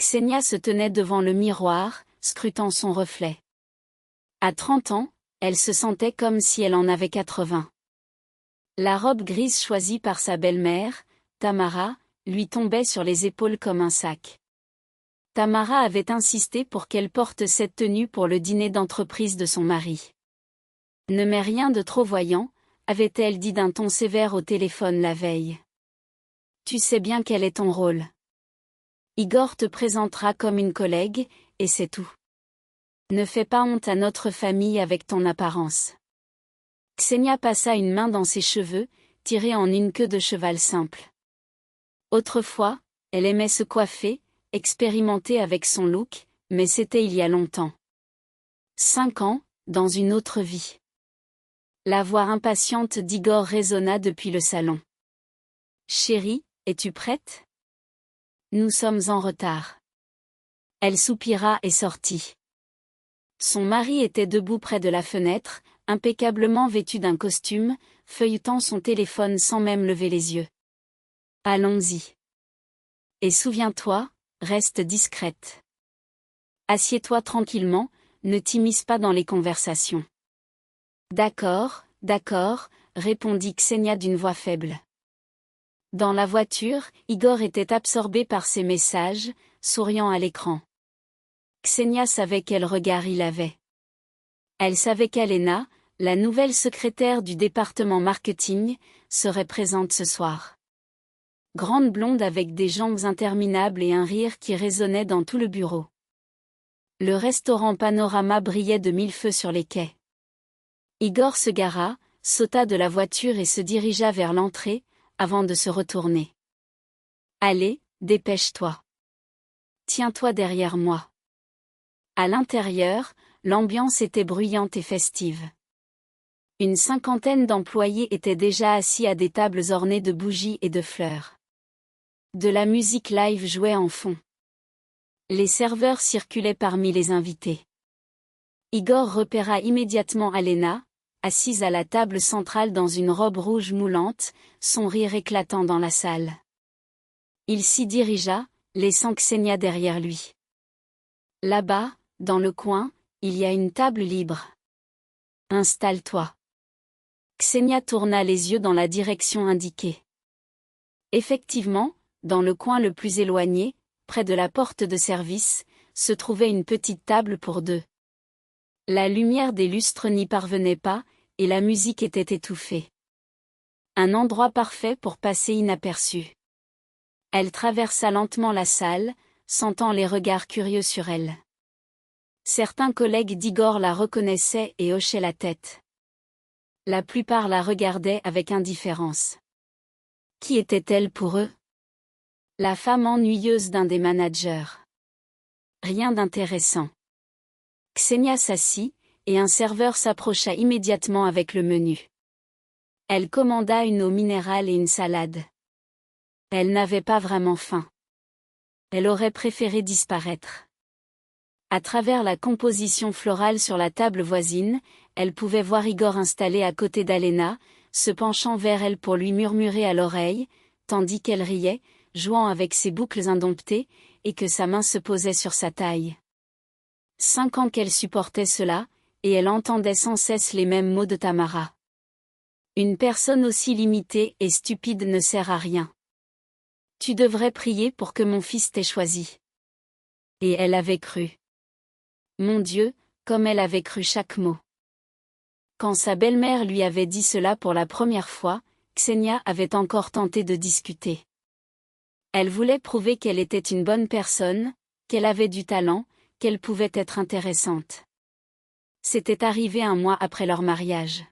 Ksenia se tenait devant le miroir, scrutant son reflet. À 30 ans, elle se sentait comme si elle en avait 80. La robe grise choisie par sa belle-mère, Tamara, lui tombait sur les épaules comme un sac. Tamara avait insisté pour qu'elle porte cette tenue pour le dîner d'entreprise de son mari. Ne mets rien de trop voyant, avait-elle dit d'un ton sévère au téléphone la veille. Tu sais bien quel est ton rôle. Igor te présentera comme une collègue, et c'est tout. Ne fais pas honte à notre famille avec ton apparence. Ksenia passa une main dans ses cheveux, tirés en une queue de cheval simple. Autrefois, elle aimait se coiffer, expérimenter avec son look, mais c'était il y a longtemps. 5 ans, dans une autre vie. La voix impatiente d'Igor résonna depuis le salon. Chérie, es-tu prête? Nous sommes en retard. Elle soupira et sortit. Son mari était debout près de la fenêtre, impeccablement vêtu d'un costume, feuilletant son téléphone sans même lever les yeux. Allons-y. Et souviens-toi, reste discrète. Assieds-toi tranquillement, ne t'immisce pas dans les conversations. D'accord, répondit Ksenia d'une voix faible. Dans la voiture, Igor était absorbé par ses messages, souriant à l'écran. Ksenia savait quel regard il avait. Elle savait qu'Alena, la nouvelle secrétaire du département marketing, serait présente ce soir. Grande blonde avec des jambes interminables et un rire qui résonnait dans tout le bureau. Le restaurant Panorama brillait de 1000 feux sur les quais. Igor se gara, sauta de la voiture et se dirigea vers l'entrée, avant de se retourner. Allez, dépêche-toi. Tiens-toi derrière moi. À l'intérieur, l'ambiance était bruyante et festive. Une 50aine d'employés étaient déjà assis à des tables ornées de bougies et de fleurs. De la musique live jouait en fond. Les serveurs circulaient parmi les invités. Igor repéra immédiatement Alena, assise à la table centrale dans une robe rouge moulante, son rire éclatant dans la salle. Il s'y dirigea, laissant Ksenia derrière lui. Là-bas, dans le coin, il y a une table libre. Installe-toi. Ksenia tourna les yeux dans la direction indiquée. Effectivement, dans le coin le plus éloigné, près de la porte de service, se trouvait une petite table pour deux. La lumière des lustres n'y parvenait pas, et la musique était étouffée. Un endroit parfait pour passer inaperçu. Elle traversa lentement la salle, sentant les regards curieux sur elle. Certains collègues d'Igor la reconnaissaient et hochaient la tête. La plupart la regardaient avec indifférence. Qui était-elle pour eux? La femme ennuyeuse d'un des managers. Rien d'intéressant. Ksenia s'assit, et un serveur s'approcha immédiatement avec le menu. Elle commanda une eau minérale et une salade. Elle n'avait pas vraiment faim. Elle aurait préféré disparaître. À travers la composition florale sur la table voisine, elle pouvait voir Igor installé à côté d'Alena, se penchant vers elle pour lui murmurer à l'oreille, tandis qu'elle riait, jouant avec ses boucles indomptées, et que sa main se posait sur sa taille. 5 ans qu'elle supportait cela, et elle entendait sans cesse les mêmes mots de Tamara. Une personne aussi limitée et stupide ne sert à rien. Tu devrais prier pour que mon fils t'ait choisi. Et elle avait cru. Mon Dieu, comme elle avait cru chaque mot. Quand sa belle-mère lui avait dit cela pour la première fois, Ksenia avait encore tenté de discuter. Elle voulait prouver qu'elle était une bonne personne, qu'elle avait du talent, qu'elle pouvait être intéressante. C'était arrivé 1 mois après leur mariage.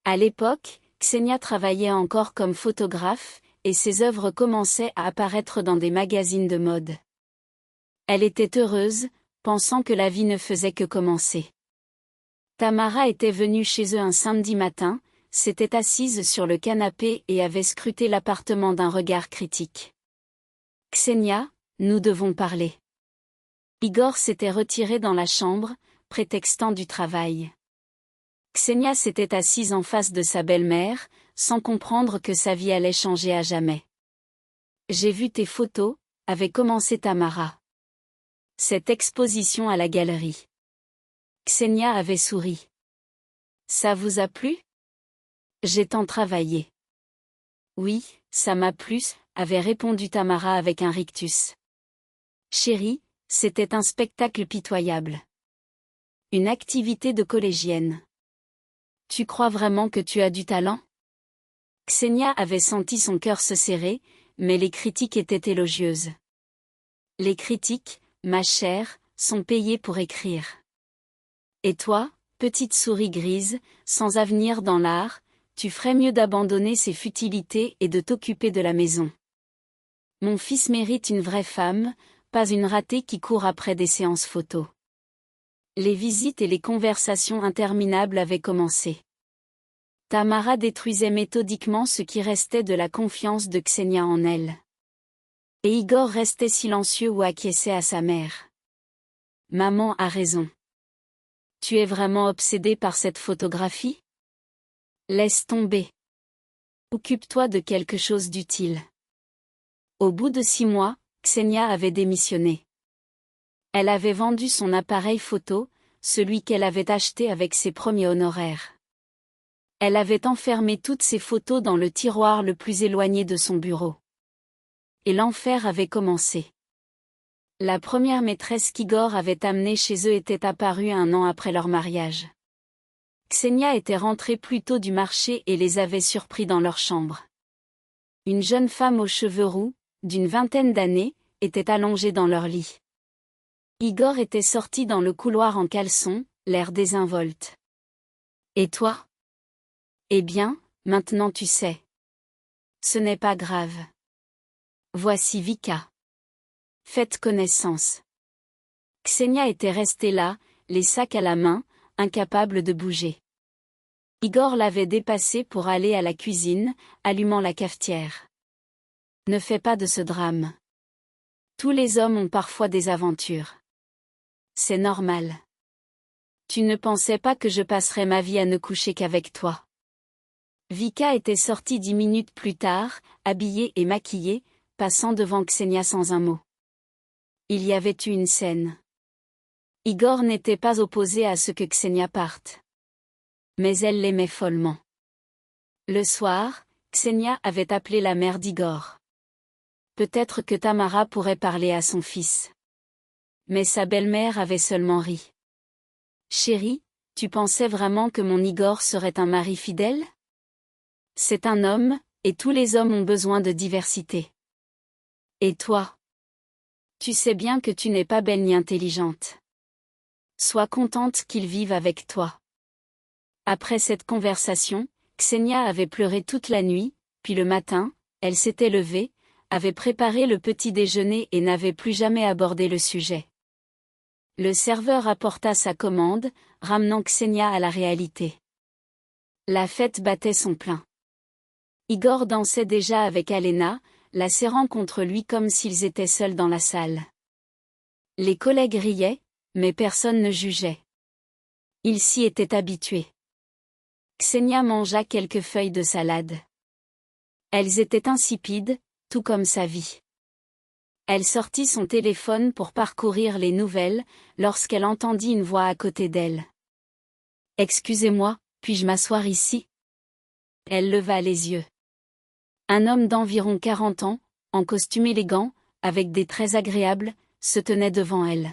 À l'époque, Ksenia travaillait encore comme photographe, et ses œuvres commençaient à apparaître dans des magazines de mode. Elle était heureuse, pensant que la vie ne faisait que commencer. Tamara était venue chez eux un samedi matin, s'était assise sur le canapé et avait scruté l'appartement d'un regard critique. Ksenia, nous devons parler. Igor s'était retiré dans la chambre, prétextant du travail. Ksenia s'était assise en face de sa belle-mère, sans comprendre que sa vie allait changer à jamais. J'ai vu tes photos, avait commencé Tamara. Cette exposition à la galerie. Ksenia avait souri. Ça vous a plu? J'ai tant travaillé. Oui, ça m'a plu, avait répondu Tamara avec un rictus. Chérie, c'était un spectacle pitoyable. Une activité de collégienne. Tu crois vraiment que tu as du talent? Ksenia avait senti son cœur se serrer, mais les critiques étaient élogieuses. Les critiques, ma chère, sont payées pour écrire. Et toi, petite souris grise, sans avenir dans l'art, tu ferais mieux d'abandonner ces futilités et de t'occuper de la maison. Mon fils mérite une vraie femme, pas une ratée qui court après des séances photos. Les visites et les conversations interminables avaient commencé. Tamara détruisait méthodiquement ce qui restait de la confiance de Ksenia en elle. Et Igor restait silencieux ou acquiesçait à sa mère. Maman a raison. Tu es vraiment obsédée par cette photographie? Laisse tomber. Occupe-toi de quelque chose d'utile. Au bout de 6 mois, Ksenia avait démissionné. Elle avait vendu son appareil photo, celui qu'elle avait acheté avec ses premiers honoraires. Elle avait enfermé toutes ses photos dans le tiroir le plus éloigné de son bureau. Et l'enfer avait commencé. La première maîtresse qu'Igor avait amenée chez eux était apparue 1 an après leur mariage. Ksenia était rentrée plus tôt du marché et les avait surpris dans leur chambre. Une jeune femme aux cheveux roux, d'une 20aine d'années, était allongée dans leur lit. Igor était sorti dans le couloir en caleçon, l'air désinvolte. Et toi? Eh bien, maintenant tu sais. Ce n'est pas grave. Voici Vika. Faites connaissance. Ksenia était restée là, les sacs à la main, incapable de bouger. Igor l'avait dépassée pour aller à la cuisine, allumant la cafetière. Ne fais pas de ce drame. Tous les hommes ont parfois des aventures. C'est normal. Tu ne pensais pas que je passerais ma vie à ne coucher qu'avec toi. Vika était sortie 10 minutes plus tard, habillée et maquillée, passant devant Ksenia sans un mot. Il y avait eu une scène. Igor n'était pas opposé à ce que Ksenia parte. Mais elle l'aimait follement. Le soir, Ksenia avait appelé la mère d'Igor. Peut-être que Tamara pourrait parler à son fils. Mais sa belle-mère avait seulement ri. Chérie, tu pensais vraiment que mon Igor serait un mari fidèle? C'est un homme, et tous les hommes ont besoin de diversité. Et toi? Tu sais bien que tu n'es pas belle ni intelligente. Sois contente qu'il vive avec toi. Après cette conversation, Ksenia avait pleuré toute la nuit, puis le matin, elle s'était levée, avait préparé le petit déjeuner et n'avait plus jamais abordé le sujet. Le serveur apporta sa commande, ramenant Ksenia à la réalité. La fête battait son plein. Igor dansait déjà avec Alena, la serrant contre lui comme s'ils étaient seuls dans la salle. Les collègues riaient, mais personne ne jugeait. Ils s'y étaient habitués. Ksenia mangea quelques feuilles de salade. Elles étaient insipides, tout comme sa vie. Elle sortit son téléphone pour parcourir les nouvelles, lorsqu'elle entendit une voix à côté d'elle. « Excusez-moi, puis-je m'asseoir ici ?» Elle leva les yeux. Un homme d'environ 40 ans, en costume élégant, avec des traits agréables, se tenait devant elle.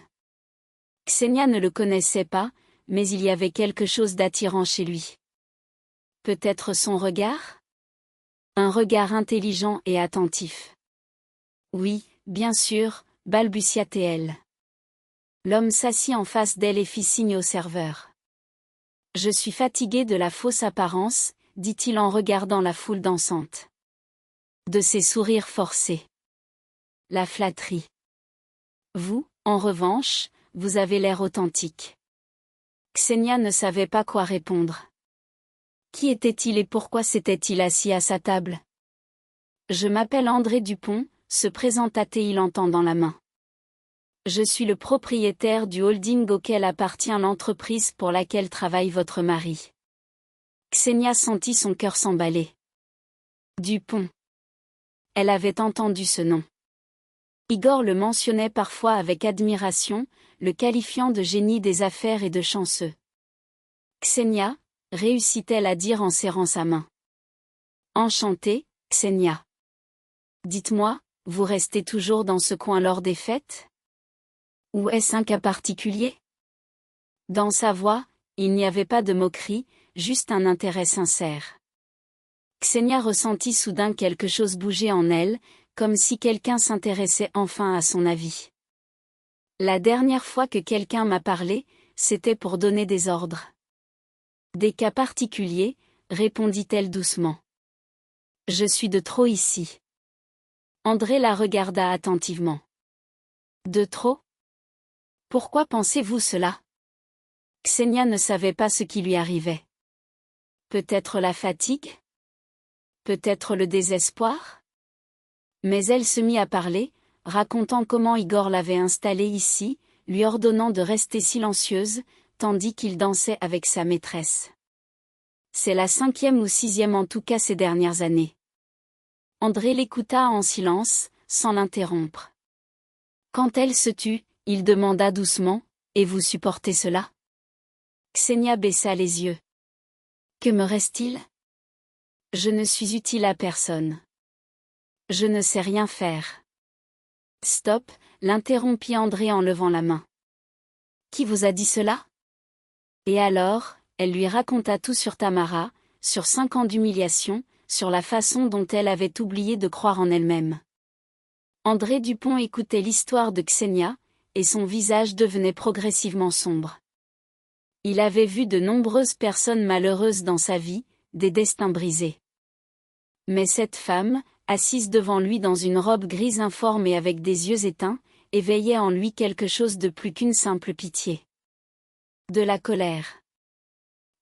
Ksenia ne le connaissait pas, mais il y avait quelque chose d'attirant chez lui. Peut-être son regard? Un regard intelligent et attentif. Oui, bien sûr, balbutia-t-elle. L'homme s'assit en face d'elle et fit signe au serveur. Je suis fatigué de la fausse apparence, dit-il en regardant la foule dansante. De ses sourires forcés. La flatterie. Vous, en revanche, vous avez l'air authentique. Ksenia ne savait pas quoi répondre. Qui était-il et pourquoi s'était-il assis à sa table? Je m'appelle André Dupont, se présenta-t-il en tendant la main. Je suis le propriétaire du holding auquel appartient l'entreprise pour laquelle travaille votre mari. Ksenia sentit son cœur s'emballer. Dupont. Elle avait entendu ce nom. Igor le mentionnait parfois avec admiration, le qualifiant de génie des affaires et de chanceux. Ksenia, réussit-elle à dire en serrant sa main. Enchantée, Ksenia. Dites-moi, vous restez toujours dans ce coin lors des fêtes? Ou est-ce un cas particulier? Dans sa voix, il n'y avait pas de moquerie, juste un intérêt sincère. Ksenia ressentit soudain quelque chose bouger en elle, comme si quelqu'un s'intéressait enfin à son avis. La dernière fois que quelqu'un m'a parlé, c'était pour donner des ordres. Des cas particuliers, répondit-elle doucement. Je suis de trop ici. André la regarda attentivement. De trop? Pourquoi pensez-vous cela? Ksenia ne savait pas ce qui lui arrivait. Peut-être la fatigue? Peut-être le désespoir? Mais elle se mit à parler, racontant comment Igor l'avait installée ici, lui ordonnant de rester silencieuse, tandis qu'il dansait avec sa maîtresse. C'est la 5e ou 6e en tout cas ces dernières années. André l'écouta en silence, sans l'interrompre. Quand elle se tut, il demanda doucement, « Et vous supportez cela ?» Ksenia baissa les yeux. « Que me reste-t-il ? Je ne suis utile à personne. Je ne sais rien faire. » Stop, l'interrompit André en levant la main. Qui vous a dit cela? Et alors, elle lui raconta tout sur Tamara, sur 5 ans d'humiliation, sur la façon dont elle avait oublié de croire en elle-même. André Dupont écoutait l'histoire de Ksenia, et son visage devenait progressivement sombre. Il avait vu de nombreuses personnes malheureuses dans sa vie, des destins brisés. Mais cette femme, assise devant lui dans une robe grise informe et avec des yeux éteints, éveillait en lui quelque chose de plus qu'une simple pitié. De la colère.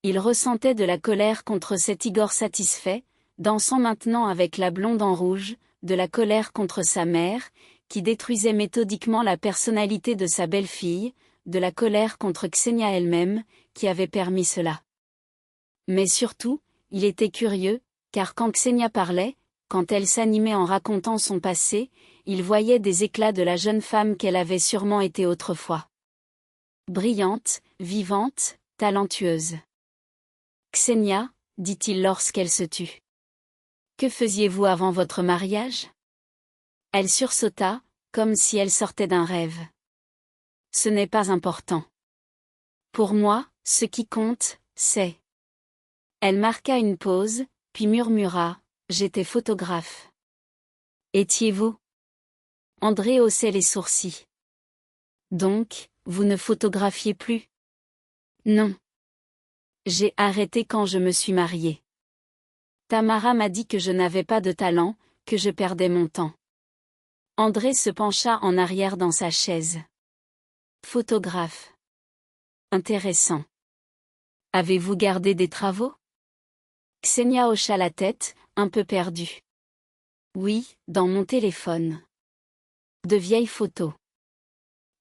Il ressentait de la colère contre cet Igor satisfait, dansant maintenant avec la blonde en rouge, de la colère contre sa mère, qui détruisait méthodiquement la personnalité de sa belle-fille, de la colère contre Ksenia elle-même, qui avait permis cela. Mais surtout, il était curieux, car quand Ksenia parlait, quand elle s'animait en racontant son passé, il voyait des éclats de la jeune femme qu'elle avait sûrement été autrefois. Brillante, vivante, talentueuse. Ksenia, dit-il lorsqu'elle se tut. Que faisiez-vous avant votre mariage? Elle sursauta, comme si elle sortait d'un rêve. Ce n'est pas important. Pour moi, ce qui compte, c'est... Elle marqua une pause, puis murmura, j'étais photographe. Étiez-vous? André haussait les sourcils. Donc, vous ne photographiez plus? Non. J'ai arrêté quand je me suis mariée. Tamara m'a dit que je n'avais pas de talent, que je perdais mon temps. André se pencha en arrière dans sa chaise. Photographe. Intéressant. Avez-vous gardé des travaux? Ksenia hocha la tête, un peu perdue. Oui, dans mon téléphone. De vieilles photos.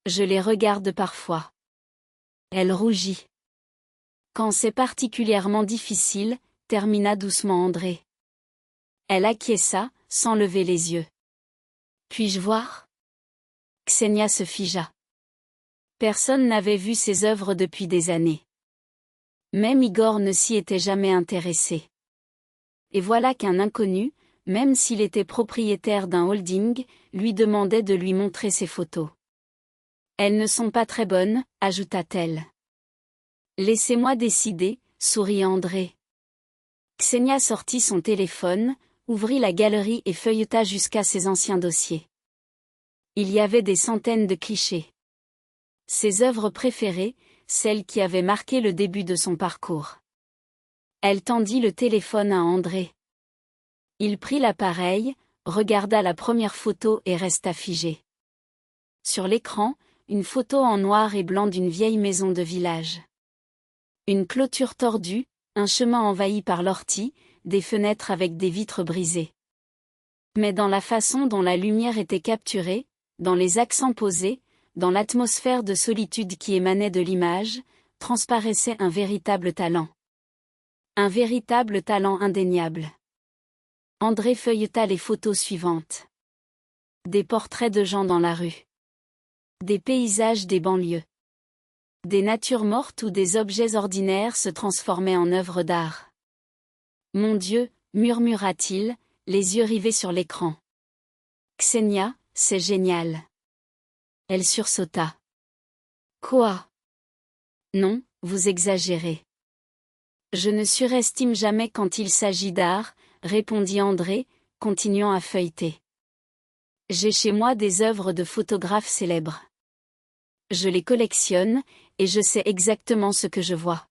Je les regarde parfois. Elle rougit. Quand c'est particulièrement difficile, termina doucement André. Elle acquiesça, sans lever les yeux. Puis-je voir? Ksenia se figea. Personne n'avait vu ses œuvres depuis des années. Même Igor ne s'y était jamais intéressé. Et voilà qu'un inconnu, même s'il était propriétaire d'un holding, lui demandait de lui montrer ses photos. Elles ne sont pas très bonnes, ajouta-t-elle. Laissez-moi décider, sourit André. Ksenia sortit son téléphone, ouvrit la galerie et feuilleta jusqu'à ses anciens dossiers. Il y avait des centaines de clichés. Ses œuvres préférées, celles qui avaient marqué le début de son parcours. Elle tendit le téléphone à André. Il prit l'appareil, regarda la première photo et resta figé. Sur l'écran, une photo en noir et blanc d'une vieille maison de village. Une clôture tordue, un chemin envahi par l'ortie, des fenêtres avec des vitres brisées. Mais dans la façon dont la lumière était capturée, dans les accents posés, dans l'atmosphère de solitude qui émanait de l'image, transparaissait un véritable talent. Un véritable talent indéniable. André feuilleta les photos suivantes. Des portraits de gens dans la rue. Des paysages des banlieues. Des natures mortes où des objets ordinaires se transformaient en œuvres d'art. Mon Dieu, murmura-t-il, les yeux rivés sur l'écran. Ksenia, c'est génial. Elle sursauta. Quoi? Non, vous exagérez. Je ne surestime jamais quand il s'agit d'art, répondit André, continuant à feuilleter. J'ai chez moi des œuvres de photographes célèbres. Je les collectionne, et je sais exactement ce que je vois.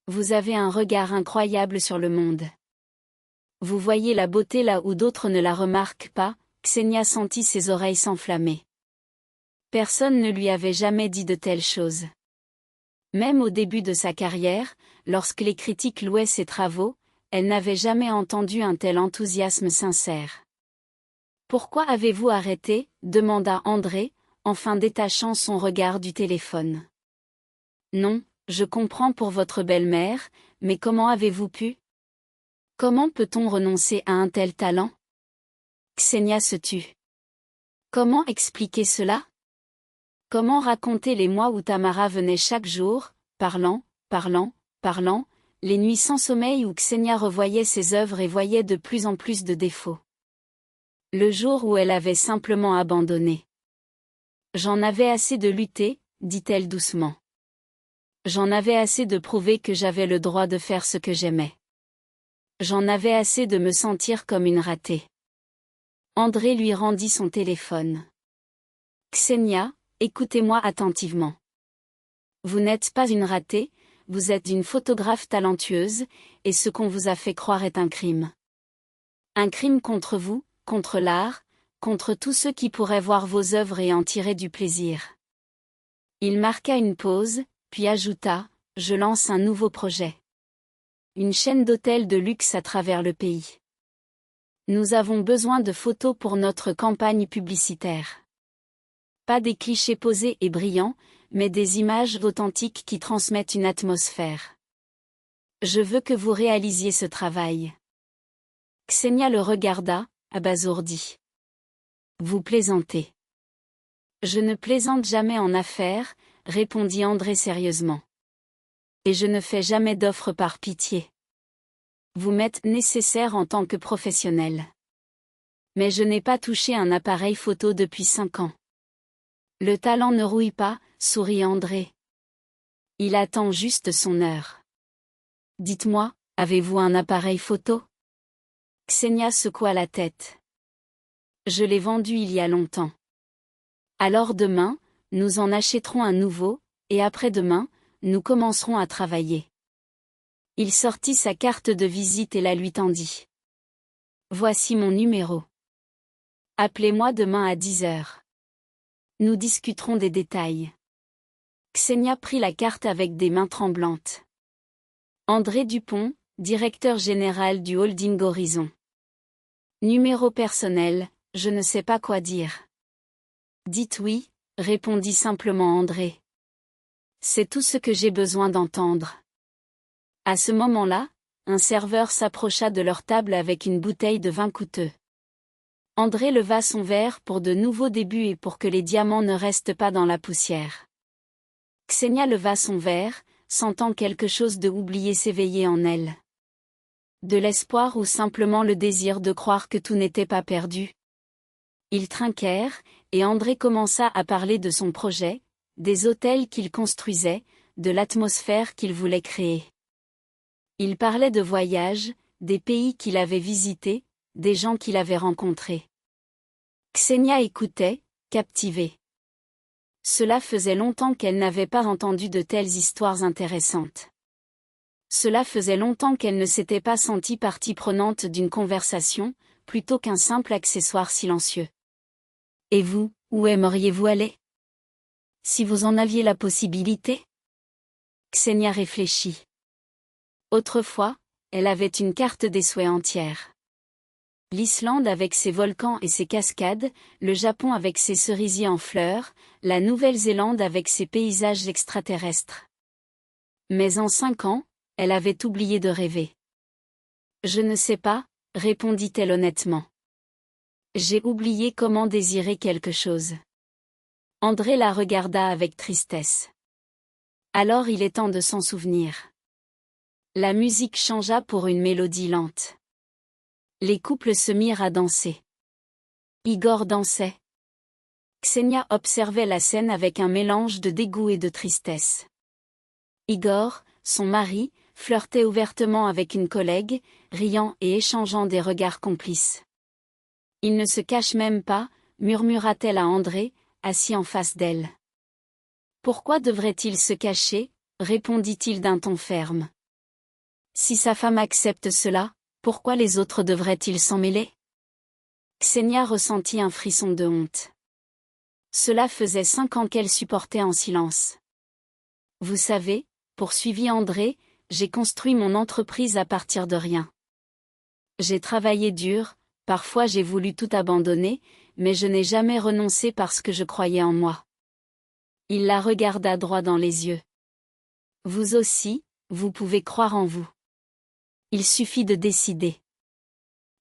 Vous avez un regard incroyable sur le monde. Vous voyez la beauté là où d'autres ne la remarquent pas. Ksenia sentit ses oreilles s'enflammer. Personne ne lui avait jamais dit de telles choses. Même au début de sa carrière, lorsque les critiques louaient ses travaux, elle n'avait jamais entendu un tel enthousiasme sincère. Pourquoi avez-vous arrêté? Demanda André, enfin détachant son regard du téléphone. Non, je comprends pour votre belle-mère, mais comment avez-vous pu? Comment peut-on renoncer à un tel talent? Ksenia se tut. Comment expliquer cela? Comment raconter les mois où Tamara venait chaque jour, parlant, les nuits sans sommeil où Ksenia revoyait ses œuvres et voyait de plus en plus de défauts. Le jour où elle avait simplement abandonné. J'en avais assez de lutter, dit-elle doucement. J'en avais assez de prouver que j'avais le droit de faire ce que j'aimais. J'en avais assez de me sentir comme une ratée. André lui rendit son téléphone. Ksenia, écoutez-moi attentivement. Vous n'êtes pas une ratée, vous êtes une photographe talentueuse, et ce qu'on vous a fait croire est un crime. Un crime contre vous, contre l'art, contre tous ceux qui pourraient voir vos œuvres et en tirer du plaisir. Il marqua une pause, puis ajouta, je lance un nouveau projet. Une chaîne d'hôtels de luxe à travers le pays. Nous avons besoin de photos pour notre campagne publicitaire. Pas des clichés posés et brillants, mais des images authentiques qui transmettent une atmosphère. Je veux que vous réalisiez ce travail. Ksenia le regarda, abasourdie. Vous plaisantez. Je ne plaisante jamais en affaires, répondit André sérieusement. Et je ne fais jamais d'offres par pitié. Vous m'êtes nécessaire en tant que professionnel. Mais je n'ai pas touché un appareil photo depuis 5 ans. Le talent ne rouille pas, sourit André. Il attend juste son heure. Dites-moi, avez-vous un appareil photo? Ksenia secoua la tête. Je l'ai vendu il y a longtemps. Alors demain, nous en achèterons un nouveau, et après-demain, nous commencerons à travailler. Il sortit sa carte de visite et la lui tendit. Voici mon numéro. Appelez-moi demain à 10h. Nous discuterons des détails. Ksenia prit la carte avec des mains tremblantes. André Dupont, directeur général du Holding Horizon. Numéro personnel, je ne sais pas quoi dire. Dites oui, répondit simplement André. C'est tout ce que j'ai besoin d'entendre. À ce moment-là, un serveur s'approcha de leur table avec une bouteille de vin coûteux. André leva son verre pour de nouveaux débuts et pour que les diamants ne restent pas dans la poussière. Ksenia leva son verre, sentant quelque chose de oublié s'éveiller en elle. De l'espoir ou simplement le désir de croire que tout n'était pas perdu. Ils trinquèrent, et André commença à parler de son projet, des hôtels qu'il construisait, de l'atmosphère qu'il voulait créer. Il parlait de voyages, des pays qu'il avait visités, des gens qu'il avait rencontrés. Ksenia écoutait, captivée. Cela faisait longtemps qu'elle n'avait pas entendu de telles histoires intéressantes. Cela faisait longtemps qu'elle ne s'était pas sentie partie prenante d'une conversation, plutôt qu'un simple accessoire silencieux. Et vous, où aimeriez-vous aller? Si vous en aviez la possibilité? Ksenia réfléchit. Autrefois, elle avait une carte des souhaits entière. L'Islande avec ses volcans et ses cascades, le Japon avec ses cerisiers en fleurs, la Nouvelle-Zélande avec ses paysages extraterrestres. Mais en 5 ans, elle avait oublié de rêver. Je ne sais pas, répondit-elle honnêtement. J'ai oublié comment désirer quelque chose. André la regarda avec tristesse. Alors il est temps de s'en souvenir. La musique changea pour une mélodie lente. Les couples se mirent à danser. Igor dansait. Ksenia observait la scène avec un mélange de dégoût et de tristesse. Igor, son mari, flirtait ouvertement avec une collègue, riant et échangeant des regards complices. « Il ne se cache même pas », murmura-t-elle à André, assis en face d'elle. « Pourquoi devrait-il se cacher ?» répondit-il d'un ton ferme. « Si sa femme accepte cela, pourquoi les autres devraient-ils s'en mêler ?» Ksenia ressentit un frisson de honte. Cela faisait 5 ans qu'elle supportait en silence. « Vous savez, » poursuivit André, « j'ai construit mon entreprise à partir de rien. J'ai travaillé dur, parfois j'ai voulu tout abandonner, mais je n'ai jamais renoncé parce que je croyais en moi. » Il la regarda droit dans les yeux. « Vous aussi, vous pouvez croire en vous. Il suffit de décider. »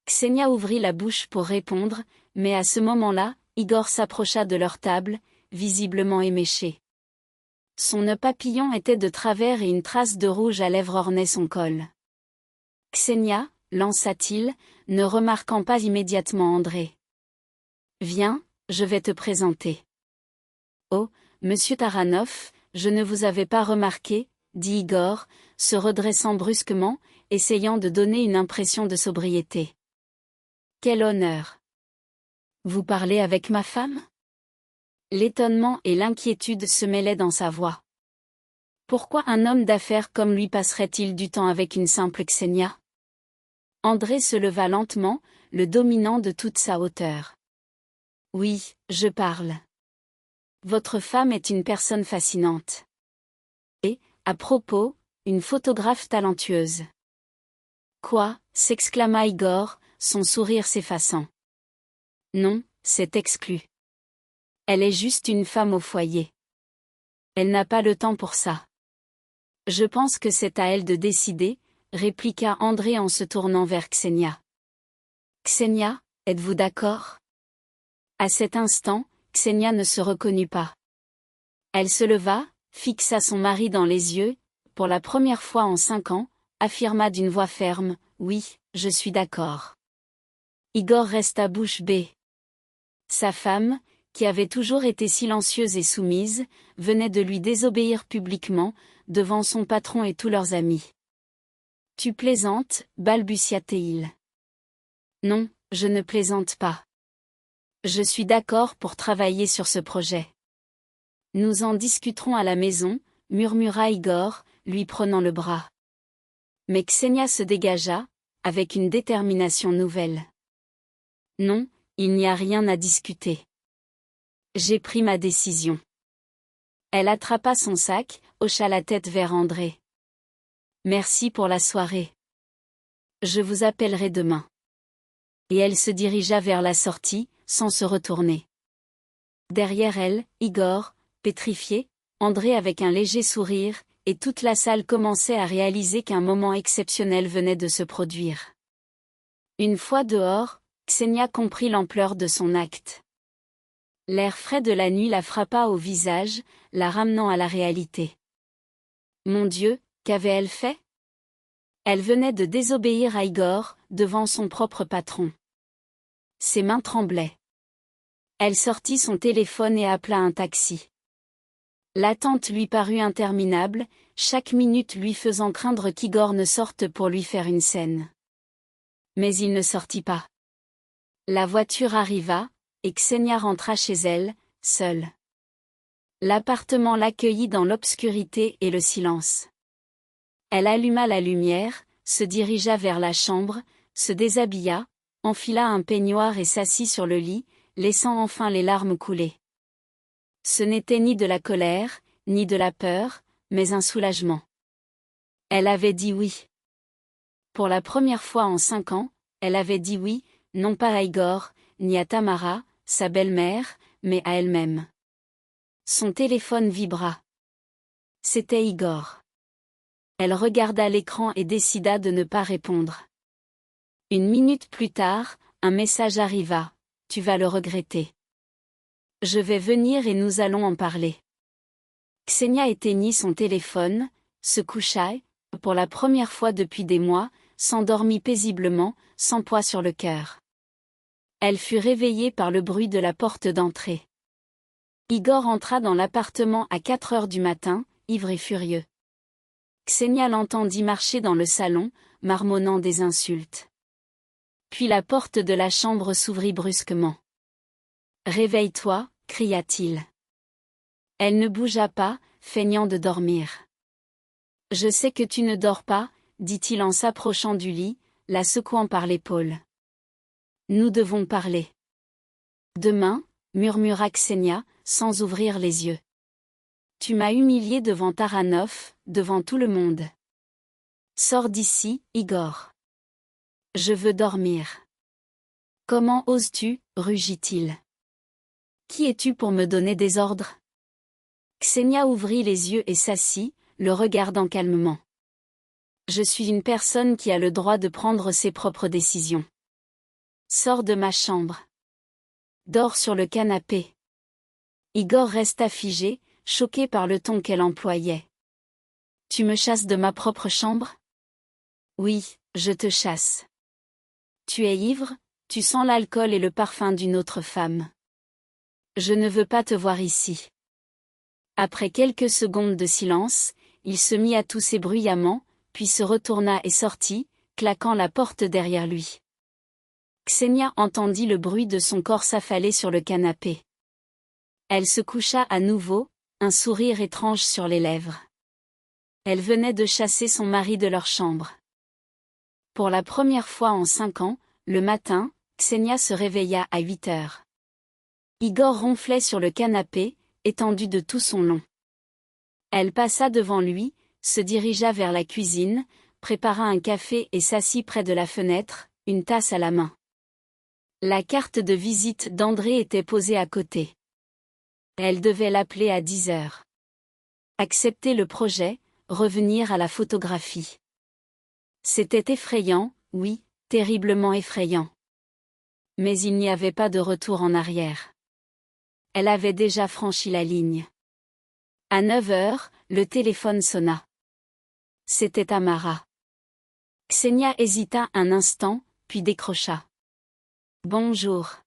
Ksenia ouvrit la bouche pour répondre, mais à ce moment-là, Igor s'approcha de leur table, visiblement éméché. Son nœud papillon était de travers et une trace de rouge à lèvres ornait son col. « Ksenia » lança-t-il, ne remarquant pas immédiatement André. « Viens, je vais te présenter. »« Oh, monsieur Taranov, je ne vous avais pas remarqué, » dit Igor, se redressant brusquement, essayant de donner une impression de sobriété. « Quel honneur. Vous parlez avec ma femme ?» L'étonnement et l'inquiétude se mêlaient dans sa voix. Pourquoi un homme d'affaires comme lui passerait-il du temps avec une simple Ksenia? André se leva lentement, le dominant de toute sa hauteur. « Oui, je parle. Votre femme est une personne fascinante. Et, à propos, une photographe talentueuse. »« Quoi ?» s'exclama Igor, son sourire s'effaçant. « Non, c'est exclu. Elle est juste une femme au foyer. Elle n'a pas le temps pour ça. »« Je pense que c'est à elle de décider, » répliqua André en se tournant vers Ksenia. « Ksenia, êtes-vous d'accord ?» À cet instant, Ksenia ne se reconnut pas. Elle se leva, fixa son mari dans les yeux, pour la première fois en 5 ans, affirma d'une voix ferme, « Oui, je suis d'accord. » Igor resta bouche bée. Sa femme, qui avait toujours été silencieuse et soumise, venait de lui désobéir publiquement, devant son patron et tous leurs amis. « Tu plaisantes » balbutia-t-il. « Non, je ne plaisante pas. Je suis d'accord pour travailler sur ce projet. Nous en discuterons à la maison, » murmura Igor, lui prenant le bras. Mais Ksenia se dégagea, avec une détermination nouvelle. « Non, il n'y a rien à discuter. J'ai pris ma décision. » Elle attrapa son sac, hocha la tête vers André. « Merci pour la soirée. Je vous appellerai demain. » Et elle se dirigea vers la sortie, sans se retourner. Derrière elle, Igor, pétrifié, André avec un léger sourire, et toute la salle commençait à réaliser qu'un moment exceptionnel venait de se produire. Une fois dehors, Ksenia comprit l'ampleur de son acte. L'air frais de la nuit la frappa au visage, la ramenant à la réalité. Mon Dieu, qu'avait-elle fait? Elle venait de désobéir à Igor, devant son propre patron. Ses mains tremblaient. Elle sortit son téléphone et appela un taxi. L'attente lui parut interminable, chaque minute lui faisant craindre qu'Igor ne sorte pour lui faire une scène. Mais il ne sortit pas. La voiture arriva, et Ksenia rentra chez elle, seule. L'appartement l'accueillit dans l'obscurité et le silence. Elle alluma la lumière, se dirigea vers la chambre, se déshabilla, enfila un peignoir et s'assit sur le lit, laissant enfin les larmes couler. Ce n'était ni de la colère, ni de la peur, mais un soulagement. Elle avait dit oui. Pour la première fois en 5 ans, elle avait dit oui, non pas à Igor, ni à Tamara, sa belle-mère, mais à elle-même. Son téléphone vibra. C'était Igor. Elle regarda l'écran et décida de ne pas répondre. 1 minute plus tard, un message arriva. « tu vas le regretter. Je vais venir et nous allons en parler. Ksenia éteignit son téléphone, se coucha et, pour la première fois depuis des mois, s'endormit paisiblement, sans poids sur le cœur. Elle fut réveillée par le bruit de la porte d'entrée. Igor entra dans l'appartement à 4 heures du matin, ivre et furieux. Ksenia l'entendit marcher dans le salon, marmonnant des insultes. Puis la porte de la chambre s'ouvrit brusquement. « Réveille-toi » cria-t-il. Elle ne bougea pas, feignant de dormir. « Je sais que tu ne dors pas » dit-il en s'approchant du lit, la secouant par l'épaule. « Nous devons parler. »« Demain » murmura Ksenia, sans ouvrir les yeux. « Tu m'as humiliée devant Taranov, devant tout le monde. Sors d'ici, Igor. Je veux dormir. »« Comment oses-tu » rugit-il. « Qui es-tu pour me donner des ordres ?» Ksenia ouvrit les yeux et s'assit, le regardant calmement. « Je suis une personne qui a le droit de prendre ses propres décisions. Sors de ma chambre. Dors sur le canapé. » Igor resta figé, choqué par le ton qu'elle employait. « Tu me chasses de ma propre chambre ? » ?»« Oui, je te chasse. Tu es ivre, tu sens l'alcool et le parfum d'une autre femme. Je ne veux pas te voir ici. » Après quelques secondes de silence, il se mit à tousser bruyamment, puis se retourna et sortit, claquant la porte derrière lui. Ksenia entendit le bruit de son corps s'affaler sur le canapé. Elle se coucha à nouveau, un sourire étrange sur les lèvres. Elle venait de chasser son mari de leur chambre. Pour la première fois en 5 ans, le matin, Ksenia se réveilla à 8 heures. Igor ronflait sur le canapé, étendu de tout son long. Elle passa devant lui, se dirigea vers la cuisine, prépara un café et s'assit près de la fenêtre, une tasse à la main. La carte de visite d'André était posée à côté. Elle devait l'appeler à 10 heures. Accepter le projet, revenir à la photographie. C'était effrayant, oui, terriblement effrayant. Mais il n'y avait pas de retour en arrière. Elle avait déjà franchi la ligne. À 9 heures, le téléphone sonna. C'était Tamara. Ksenia hésita un instant, puis décrocha. « Bonjour. »«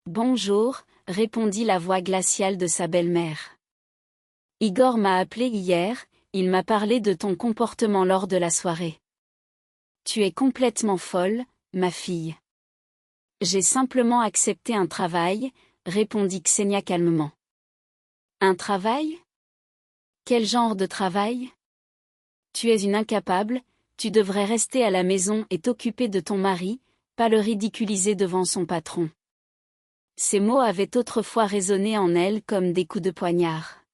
Bonjour » répondit la voix glaciale de sa belle-mère. « Igor m'a appelé hier, il m'a parlé de ton comportement lors de la soirée. Tu es complètement folle, ma fille. »« J'ai simplement accepté un travail, » répondit Ksenia calmement. « Un travail ? Quel genre de travail ? Tu es une incapable, tu devrais rester à la maison et t'occuper de ton mari, pas le ridiculiser devant son patron. » Ces mots avaient autrefois résonné en elle comme des coups de poignard.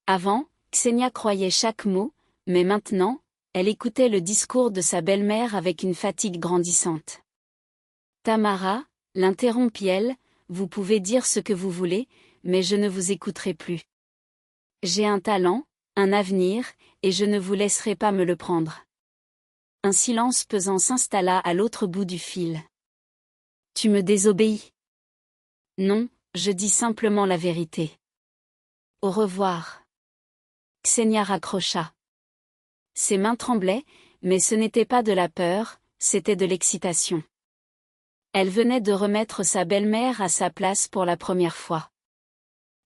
Avant, Ksenia croyait chaque mot, mais maintenant, elle écoutait le discours de sa belle-mère avec une fatigue grandissante. « Tamara, » l'interrompit-elle, « vous pouvez dire ce que vous voulez, mais je ne vous écouterai plus. J'ai un talent, un avenir, et je ne vous laisserai pas me le prendre. » Un silence pesant s'installa à l'autre bout du fil. « Tu me désobéis ? » ?»« Non, je dis simplement la vérité. »« Au revoir. » Ksenia raccrocha. Ses mains tremblaient, mais ce n'était pas de la peur, c'était de l'excitation. Elle venait de remettre sa belle-mère à sa place pour la première fois.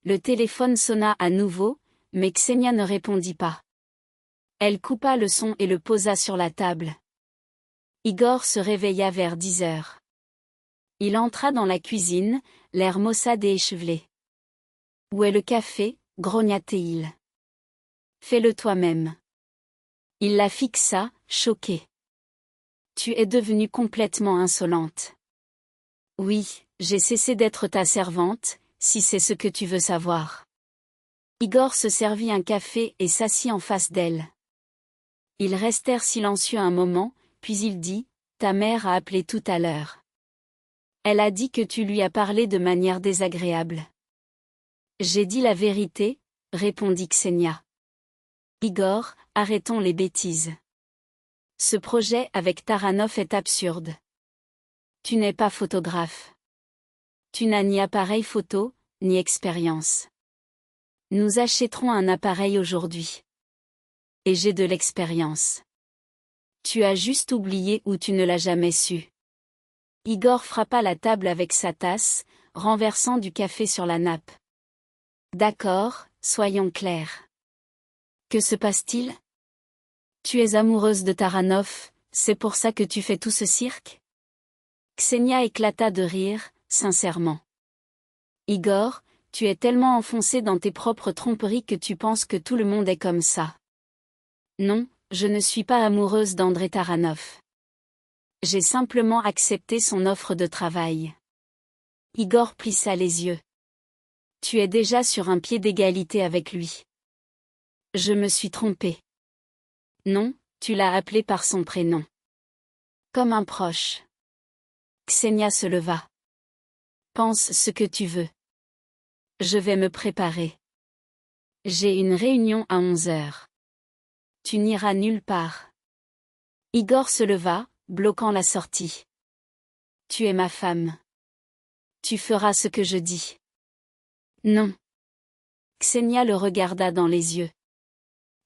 Le téléphone sonna à nouveau, mais Ksenia ne répondit pas. Elle coupa le son et le posa sur la table. Igor se réveilla vers 10 heures. Il entra dans la cuisine, l'air maussade et échevelé. « Où est le café ?» grogna-t-il. « Fais-le toi-même. » Il la fixa, choqué. « Tu es devenue complètement insolente. »« Oui, j'ai cessé d'être ta servante, si c'est ce que tu veux savoir. » Igor se servit un café et s'assit en face d'elle. Ils restèrent silencieux un moment, puis il dit, « Ta mère a appelé tout à l'heure. Elle a dit que tu lui as parlé de manière désagréable. » « J'ai dit la vérité, » répondit Ksenia. « Igor, arrêtons les bêtises. Ce projet avec Taranov est absurde. Tu n'es pas photographe. Tu n'as ni appareil photo, ni expérience. Nous achèterons un appareil aujourd'hui. Et j'ai de l'expérience. Tu as juste oublié ou tu ne l'as jamais su. Igor frappa la table avec sa tasse, renversant du café sur la nappe. D'accord, soyons clairs. Que se passe-t-il? Tu es amoureuse de Taranov, c'est pour ça que tu fais tout ce cirque? Ksenia éclata de rire, sincèrement. Igor, tu es tellement enfoncé dans tes propres tromperies que tu penses que tout le monde est comme ça. Non, je ne suis pas amoureuse d'André Taranov. J'ai simplement accepté son offre de travail. Igor plissa les yeux. Tu es déjà sur un pied d'égalité avec lui. Je me suis trompée. Non, tu l'as appelé par son prénom. Comme un proche. Ksenia se leva. Pense ce que tu veux. Je vais me préparer. J'ai une réunion à 11h. Tu n'iras nulle part. Igor se leva, bloquant la sortie. Tu es ma femme. Tu feras ce que je dis. Non. Ksenia le regarda dans les yeux.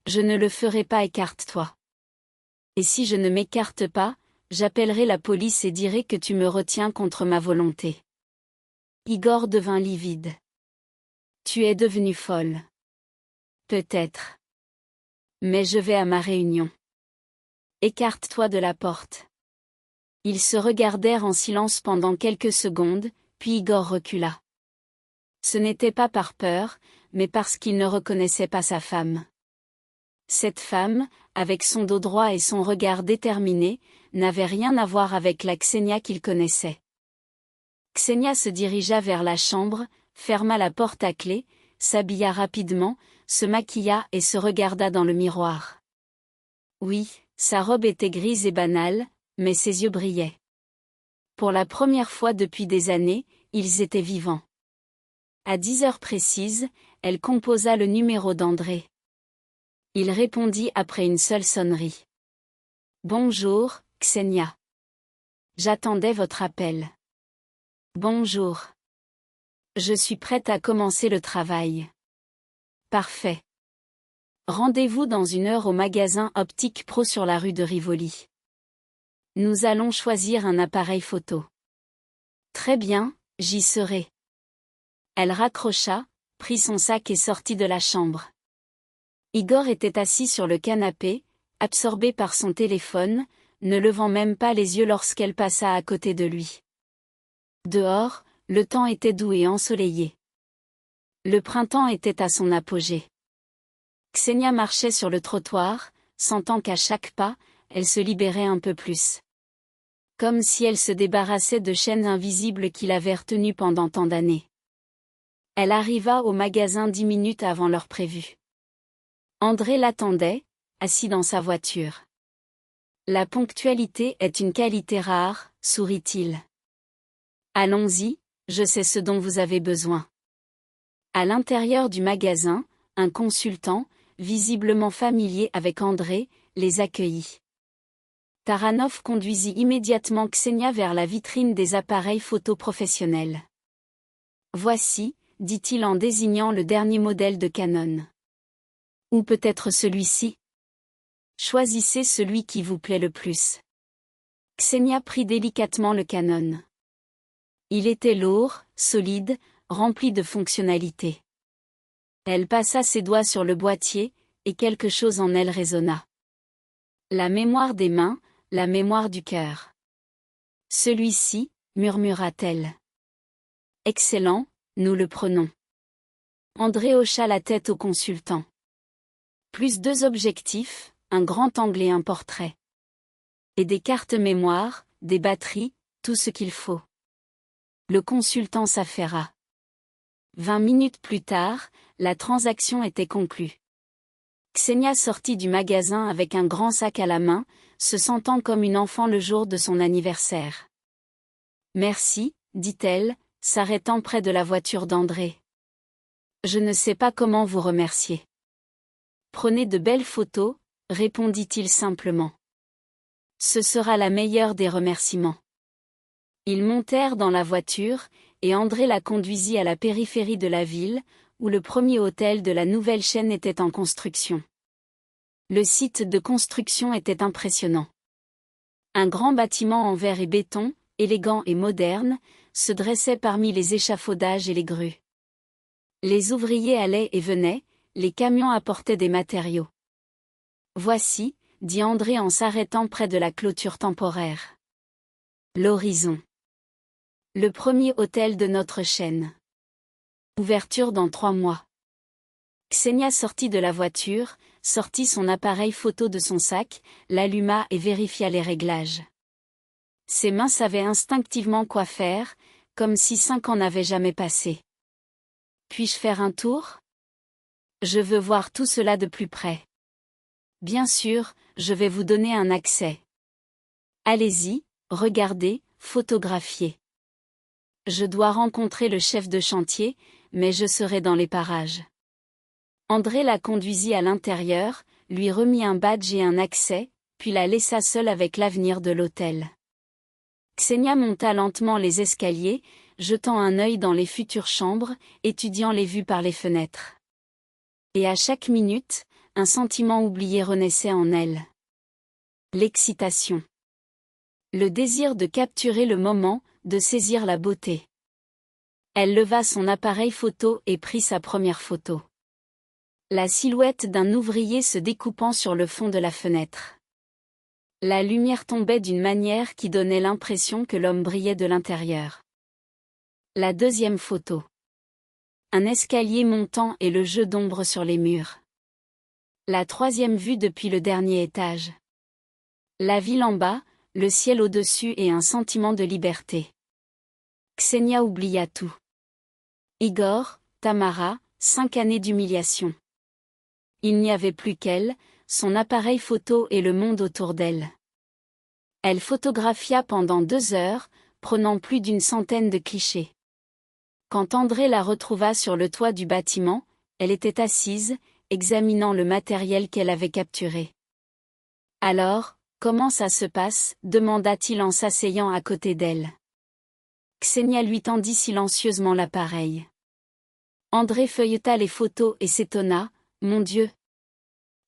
Je ne le ferai pas, écarte-toi. Et si je ne m'écarte pas, j'appellerai la police et dirai que tu me retiens contre ma volonté. Igor devint livide. Tu es devenue folle. Peut-être. Mais je vais à ma réunion. Écarte-toi de la porte. Ils se regardèrent en silence pendant quelques secondes, puis Igor recula. Ce n'était pas par peur, mais parce qu'il ne reconnaissait pas sa femme. Cette femme, avec son dos droit et son regard déterminé, n'avait rien à voir avec la Ksenia qu'il connaissait. Ksenia se dirigea vers la chambre, ferma la porte à clé, s'habilla rapidement, se maquilla et se regarda dans le miroir. Oui, sa robe était grise et banale, mais ses yeux brillaient. Pour la première fois depuis des années, ils étaient vivants. À 10h précises, elle composa le numéro d'André. Il répondit après une seule sonnerie. Bonjour, Ksenia. J'attendais votre appel. Bonjour. Je suis prête à commencer le travail. Parfait. Rendez-vous dans 1 heure au magasin Optique Pro sur la rue de Rivoli. Nous allons choisir un appareil photo. Très bien, j'y serai. Elle raccrocha, prit son sac et sortit de la chambre. Igor était assis sur le canapé, absorbé par son téléphone, ne levant même pas les yeux lorsqu'elle passa à côté de lui. Dehors, le temps était doux et ensoleillé. Le printemps était à son apogée. Ksenia marchait sur le trottoir, sentant qu'à chaque pas, elle se libérait un peu plus. Comme si elle se débarrassait de chaînes invisibles qui l'avaient retenue pendant tant d'années. Elle arriva au magasin 10 minutes avant l'heure prévue. André l'attendait, assis dans sa voiture. La ponctualité est une qualité rare, sourit-il. Allons-y, je sais ce dont vous avez besoin. À l'intérieur du magasin, un consultant, visiblement familier avec André, les accueillit. Taranov conduisit immédiatement Ksenia vers la vitrine des appareils photo professionnels. Voici, dit-il en désignant le dernier modèle de Canon. Ou peut-être celui-ci. Choisissez celui qui vous plaît le plus. Ksenia prit délicatement le Canon. Il était lourd, solide, rempli de fonctionnalités. Elle passa ses doigts sur le boîtier, et quelque chose en elle résonna. La mémoire des mains, la mémoire du cœur. Celui-ci, murmura-t-elle. Excellent, nous le prenons. André hocha la tête au consultant. Plus 2 objectifs, un grand angle et un portrait. Et des cartes mémoire, des batteries, tout ce qu'il faut. Le consultant s'affaira. 20 minutes plus tard, la transaction était conclue. Ksenia sortit du magasin avec un grand sac à la main, se sentant comme une enfant le jour de son anniversaire. Merci, dit-elle, s'arrêtant près de la voiture d'André. Je ne sais pas comment vous remercier. Prenez de belles photos, répondit-il simplement. Ce sera la meilleure des remerciements. Ils montèrent dans la voiture, et André la conduisit à la périphérie de la ville, où le premier hôtel de la nouvelle chaîne était en construction. Le site de construction était impressionnant. Un grand bâtiment en verre et béton, élégant et moderne, se dressait parmi les échafaudages et les grues. Les ouvriers allaient et venaient, les camions apportaient des matériaux. Voici, dit André en s'arrêtant près de la clôture temporaire. L'horizon. Le premier hôtel de notre chaîne. Ouverture dans 3 mois. Ksenia sortit de la voiture, sortit son appareil photo de son sac, l'alluma et vérifia les réglages. Ses mains savaient instinctivement quoi faire, comme si 5 ans n'avaient jamais passé. Puis-je faire un tour ? Je veux voir tout cela de plus près. Bien sûr, je vais vous donner un accès. Allez-y, regardez, photographiez. Je dois rencontrer le chef de chantier, mais je serai dans les parages. André la conduisit à l'intérieur, lui remit un badge et un accès, puis la laissa seule avec l'avenir de l'hôtel. Ksenia monta lentement les escaliers, jetant un œil dans les futures chambres, étudiant les vues par les fenêtres. Et à chaque minute, un sentiment oublié renaissait en elle. L'excitation. Le désir de capturer le moment, de saisir la beauté. Elle leva son appareil photo et prit sa première photo. La silhouette d'un ouvrier se découpant sur le fond de la fenêtre. La lumière tombait d'une manière qui donnait l'impression que l'homme brillait de l'intérieur. La deuxième photo. Un escalier montant et le jeu d'ombre sur les murs. La troisième vue depuis le dernier étage. La ville en bas, le ciel au-dessus et un sentiment de liberté. Ksenia oublia tout. Igor, Tamara, 5 années d'humiliation. Il n'y avait plus qu'elle, son appareil photo et le monde autour d'elle. Elle photographia pendant 2 heures, prenant plus d'une centaine de clichés. Quand André la retrouva sur le toit du bâtiment, elle était assise, examinant le matériel qu'elle avait capturé. Alors, comment ça se passe ? Demanda-t-il en s'asseyant à côté d'elle. Ksenia lui tendit silencieusement l'appareil. André feuilleta les photos et s'étonna, « Mon Dieu !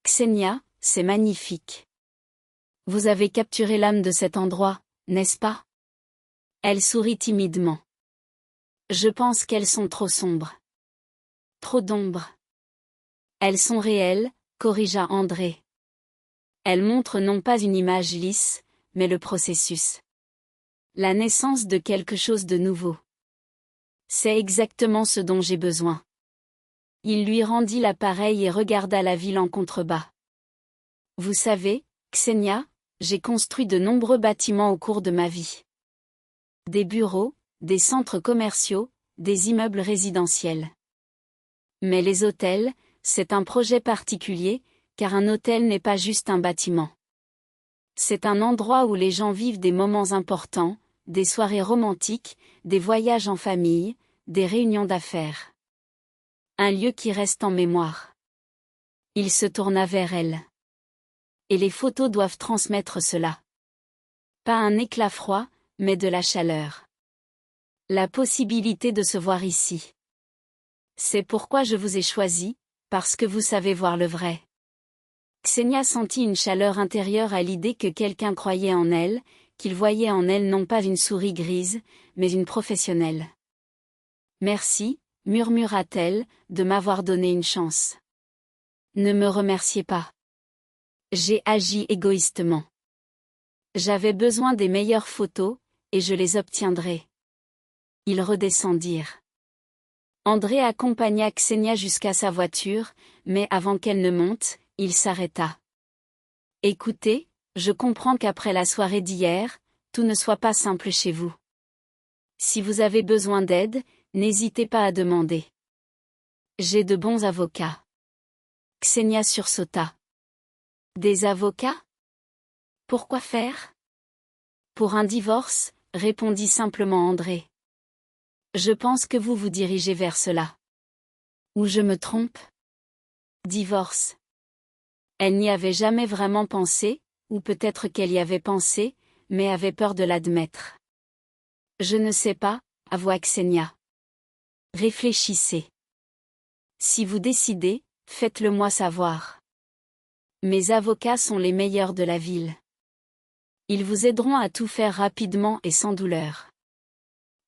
Ksenia, c'est magnifique. Vous avez capturé l'âme de cet endroit, n'est-ce pas ?» Elle sourit timidement. Je pense qu'elles sont trop sombres. Trop d'ombre. Elles sont réelles, corrigea André. Elles montrent non pas une image lisse, mais le processus. La naissance de quelque chose de nouveau. C'est exactement ce dont j'ai besoin. Il lui rendit l'appareil et regarda la ville en contrebas. Vous savez, Ksenia, j'ai construit de nombreux bâtiments au cours de ma vie. Des bureaux, des centres commerciaux, des immeubles résidentiels. Mais les hôtels, c'est un projet particulier, car un hôtel n'est pas juste un bâtiment. C'est un endroit où les gens vivent des moments importants, des soirées romantiques, des voyages en famille, des réunions d'affaires. Un lieu qui reste en mémoire. Il se tourna vers elle. Et les photos doivent transmettre cela. Pas un éclat froid, mais de la chaleur. La possibilité de se voir ici. C'est pourquoi je vous ai choisi, parce que vous savez voir le vrai. Ksenia sentit une chaleur intérieure à l'idée que quelqu'un croyait en elle, qu'il voyait en elle non pas une souris grise, mais une professionnelle. Merci, murmura-t-elle, de m'avoir donné une chance. Ne me remerciez pas. J'ai agi égoïstement. J'avais besoin des meilleures photos, et je les obtiendrai. Ils redescendirent. André accompagna Ksenia jusqu'à sa voiture, mais avant qu'elle ne monte, il s'arrêta. Écoutez, je comprends qu'après la soirée d'hier, tout ne soit pas simple chez vous. Si vous avez besoin d'aide, n'hésitez pas à demander. J'ai de bons avocats. Ksenia sursauta. Des avocats ? Pourquoi faire ? Pour un divorce, répondit simplement André. Je pense que vous vous dirigez vers cela. Ou je me trompe ? Divorce. Elle n'y avait jamais vraiment pensé, ou peut-être qu'elle y avait pensé, mais avait peur de l'admettre. Je ne sais pas, avoua Ksenia. Réfléchissez. Si vous décidez, faites-le moi savoir. Mes avocats sont les meilleurs de la ville. Ils vous aideront à tout faire rapidement et sans douleur.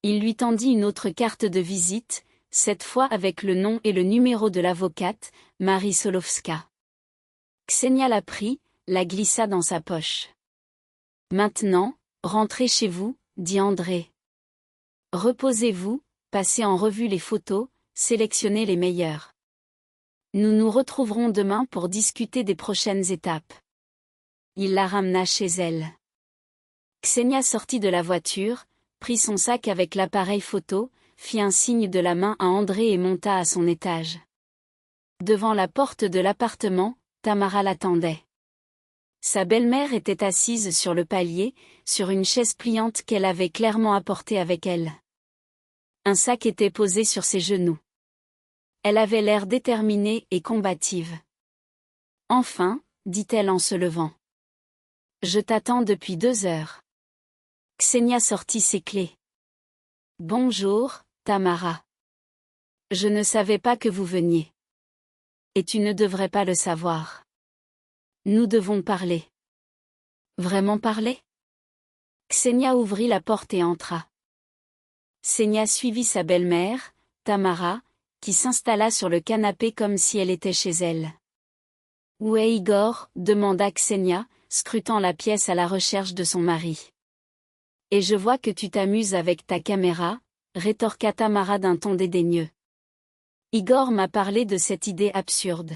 Il lui tendit une autre carte de visite, cette fois avec le nom et le numéro de l'avocate, Marie Solovska. Ksenia la prit, la glissa dans sa poche. Maintenant, rentrez chez vous, dit André. Reposez-vous, passez en revue les photos, sélectionnez les meilleures. Nous nous retrouverons demain pour discuter des prochaines étapes. Il la ramena chez elle. Ksenia sortit de la voiture, prit son sac avec l'appareil photo, fit un signe de la main à André et monta à son étage. Devant la porte de l'appartement, Tamara l'attendait. Sa belle-mère était assise sur le palier, sur une chaise pliante qu'elle avait clairement apportée avec elle. Un sac était posé sur ses genoux. Elle avait l'air déterminée et combative. Enfin, dit-elle en se levant. Je t'attends depuis 2 heures. Ksenia sortit ses clés. Bonjour, Tamara. Je ne savais pas que vous veniez. Et tu ne devrais pas le savoir. Nous devons parler. Vraiment parler? Ksenia ouvrit la porte et entra. Ksenia suivit sa belle-mère, Tamara, qui s'installa sur le canapé comme si elle était chez elle. « Où est Igor ?» demanda Ksenia, scrutant la pièce à la recherche de son mari. « Et je vois que tu t'amuses avec ta caméra », rétorqua Tamara d'un ton dédaigneux. Igor m'a parlé de cette idée absurde.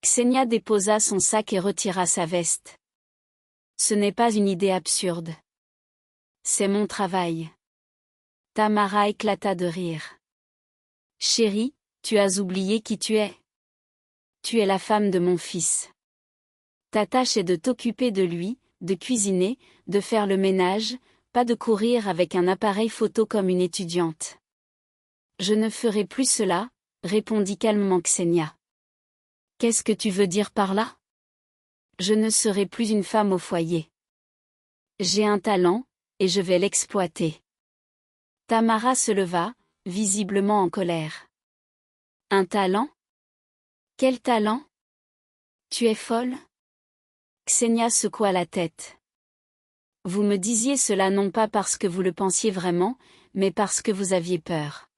Ksenia déposa son sac et retira sa veste. Ce n'est pas une idée absurde. C'est mon travail. Tamara éclata de rire. Chérie, tu as oublié qui tu es. Tu es la femme de mon fils. Ta tâche est de t'occuper de lui, de cuisiner, de faire le ménage, pas de courir avec un appareil photo comme une étudiante. Je ne ferai plus cela, répondit calmement Ksenia. Qu'est-ce que tu veux dire par là? Je ne serai plus une femme au foyer. J'ai un talent, et je vais l'exploiter. Tamara se leva, visiblement en colère. Un talent? Quel talent? Tu es folle? Ksenia secoua la tête. Vous me disiez cela non pas parce que vous le pensiez vraiment, mais parce que vous aviez peur.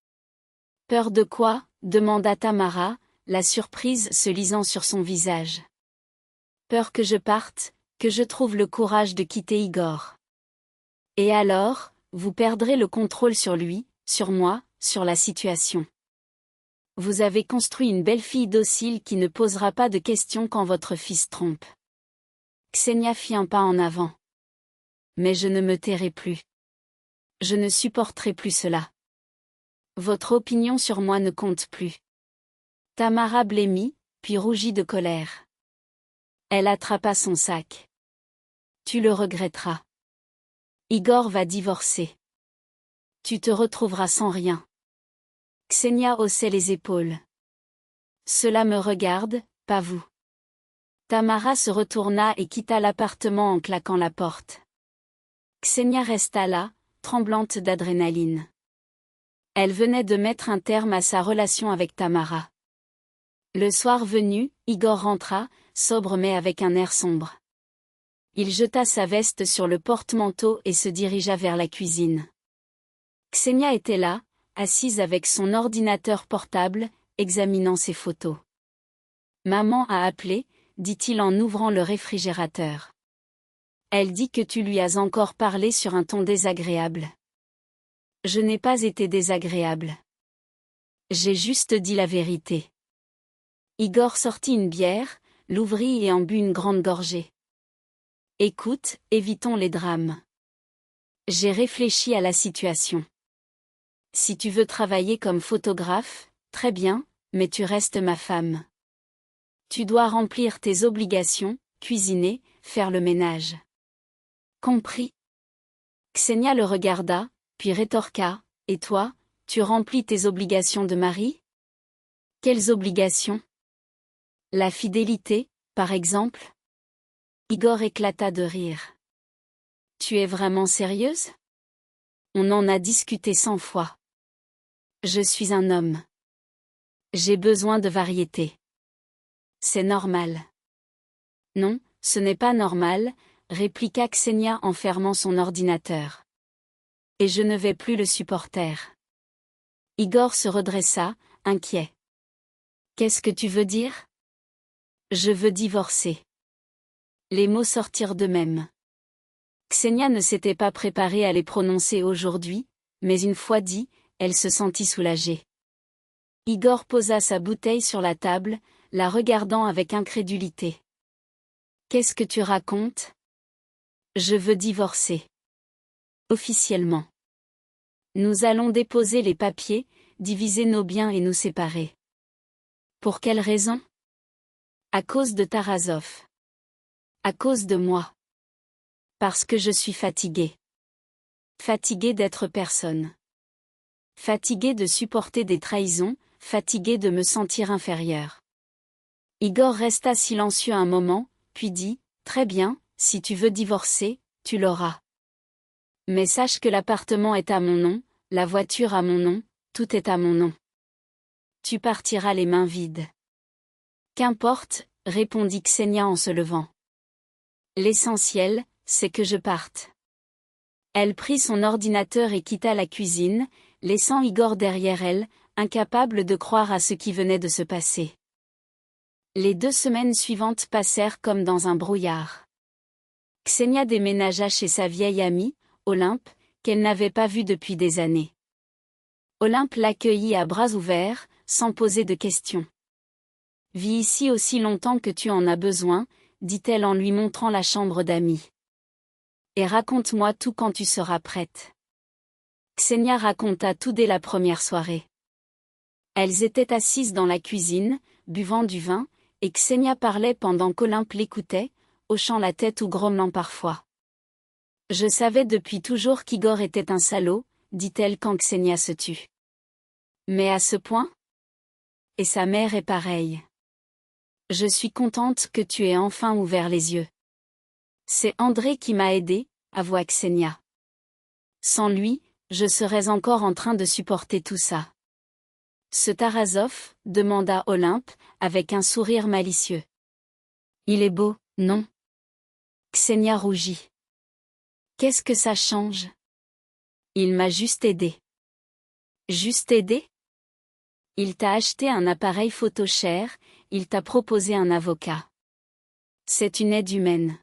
Peur de quoi? Demanda Tamara, la surprise se lisant sur son visage. Peur que je parte, que je trouve le courage de quitter Igor. Et alors, vous perdrez le contrôle sur lui, sur moi, sur la situation. Vous avez construit une belle fille docile qui ne posera pas de questions quand votre fils trompe. Ksenia fit un pas en avant. Mais je ne me tairai plus. Je ne supporterai plus cela. Votre opinion sur moi ne compte plus. Tamara blêmit, puis rougit de colère. Elle attrapa son sac. Tu le regretteras. Igor va divorcer. Tu te retrouveras sans rien. Ksenia haussait les épaules. Cela me regarde, pas vous. Tamara se retourna et quitta l'appartement en claquant la porte. Ksenia resta là, tremblante d'adrénaline. Elle venait de mettre un terme à sa relation avec Tamara. Le soir venu, Igor rentra, sobre mais avec un air sombre. Il jeta sa veste sur le porte-manteau et se dirigea vers la cuisine. Ksenia était là, assise avec son ordinateur portable, examinant ses photos. « Maman a appelé », dit-il en ouvrant le réfrigérateur. Elle dit que tu lui as encore parlé sur un ton désagréable. Je n'ai pas été désagréable. J'ai juste dit la vérité. Igor sortit une bière, l'ouvrit et en but une grande gorgée. Écoute, évitons les drames. J'ai réfléchi à la situation. Si tu veux travailler comme photographe, très bien, mais tu restes ma femme. Tu dois remplir tes obligations, cuisiner, faire le ménage. Compris? Ksenia le regarda, puis rétorqua, et toi, tu remplis tes obligations de mari? Quelles obligations? La fidélité, par exemple? Igor éclata de rire. Tu es vraiment sérieuse? On en a discuté 100 fois. Je suis un homme. J'ai besoin de variété. C'est normal. Non, ce n'est pas normal, répliqua Ksenia en fermant son ordinateur. Et je ne vais plus le supporter. Igor se redressa, inquiet. Qu'est-ce que tu veux dire? Je veux divorcer. Les mots sortirent d'eux-mêmes. Ksenia ne s'était pas préparée à les prononcer aujourd'hui, mais une fois dit, elle se sentit soulagée. Igor posa sa bouteille sur la table, la regardant avec incrédulité. Qu'est-ce que tu racontes? Je veux divorcer. Officiellement. Nous allons déposer les papiers, diviser nos biens et nous séparer. Pour quelle raison? À cause de Tarasov. À cause de moi. Parce que je suis fatiguée. Fatiguée d'être personne. Fatiguée de supporter des trahisons, fatiguée de me sentir inférieure. Igor resta silencieux un moment, puis dit, très bien, si tu veux divorcer, tu l'auras. Mais sache que l'appartement est à mon nom, la voiture à mon nom, tout est à mon nom. Tu partiras les mains vides. Qu'importe, répondit Ksenia en se levant. L'essentiel, c'est que je parte. Elle prit son ordinateur et quitta la cuisine, laissant Igor derrière elle, incapable de croire à ce qui venait de se passer. Les 2 semaines suivantes passèrent comme dans un brouillard. Ksenia déménagea chez sa vieille amie, Olympe, qu'elle n'avait pas vue depuis des années. Olympe l'accueillit à bras ouverts, sans poser de questions. « Vis ici aussi longtemps que tu en as besoin », dit-elle en lui montrant la chambre d'amis. « Et raconte-moi tout quand tu seras prête. » Ksenia raconta tout dès la première soirée. Elles étaient assises dans la cuisine, buvant du vin, et Ksenia parlait pendant qu'Olympe l'écoutait, hochant la tête ou grommelant parfois. « Je savais depuis toujours qu'Igor était un salaud, dit-elle quand Ksenia se tut. Mais à ce point? Et sa mère est pareille. Je suis contente que tu aies enfin ouvert les yeux. C'est André qui m'a aidée, avoua Ksenia. Sans lui, je serais encore en train de supporter tout ça. Ce Tarasov, demanda Olympe, avec un sourire malicieux. Il est beau, non? Ksenia rougit. Qu'est-ce que ça change? Il m'a juste aidé. Juste aidé? Il t'a acheté un appareil photo cher, il t'a proposé un avocat. C'est une aide humaine.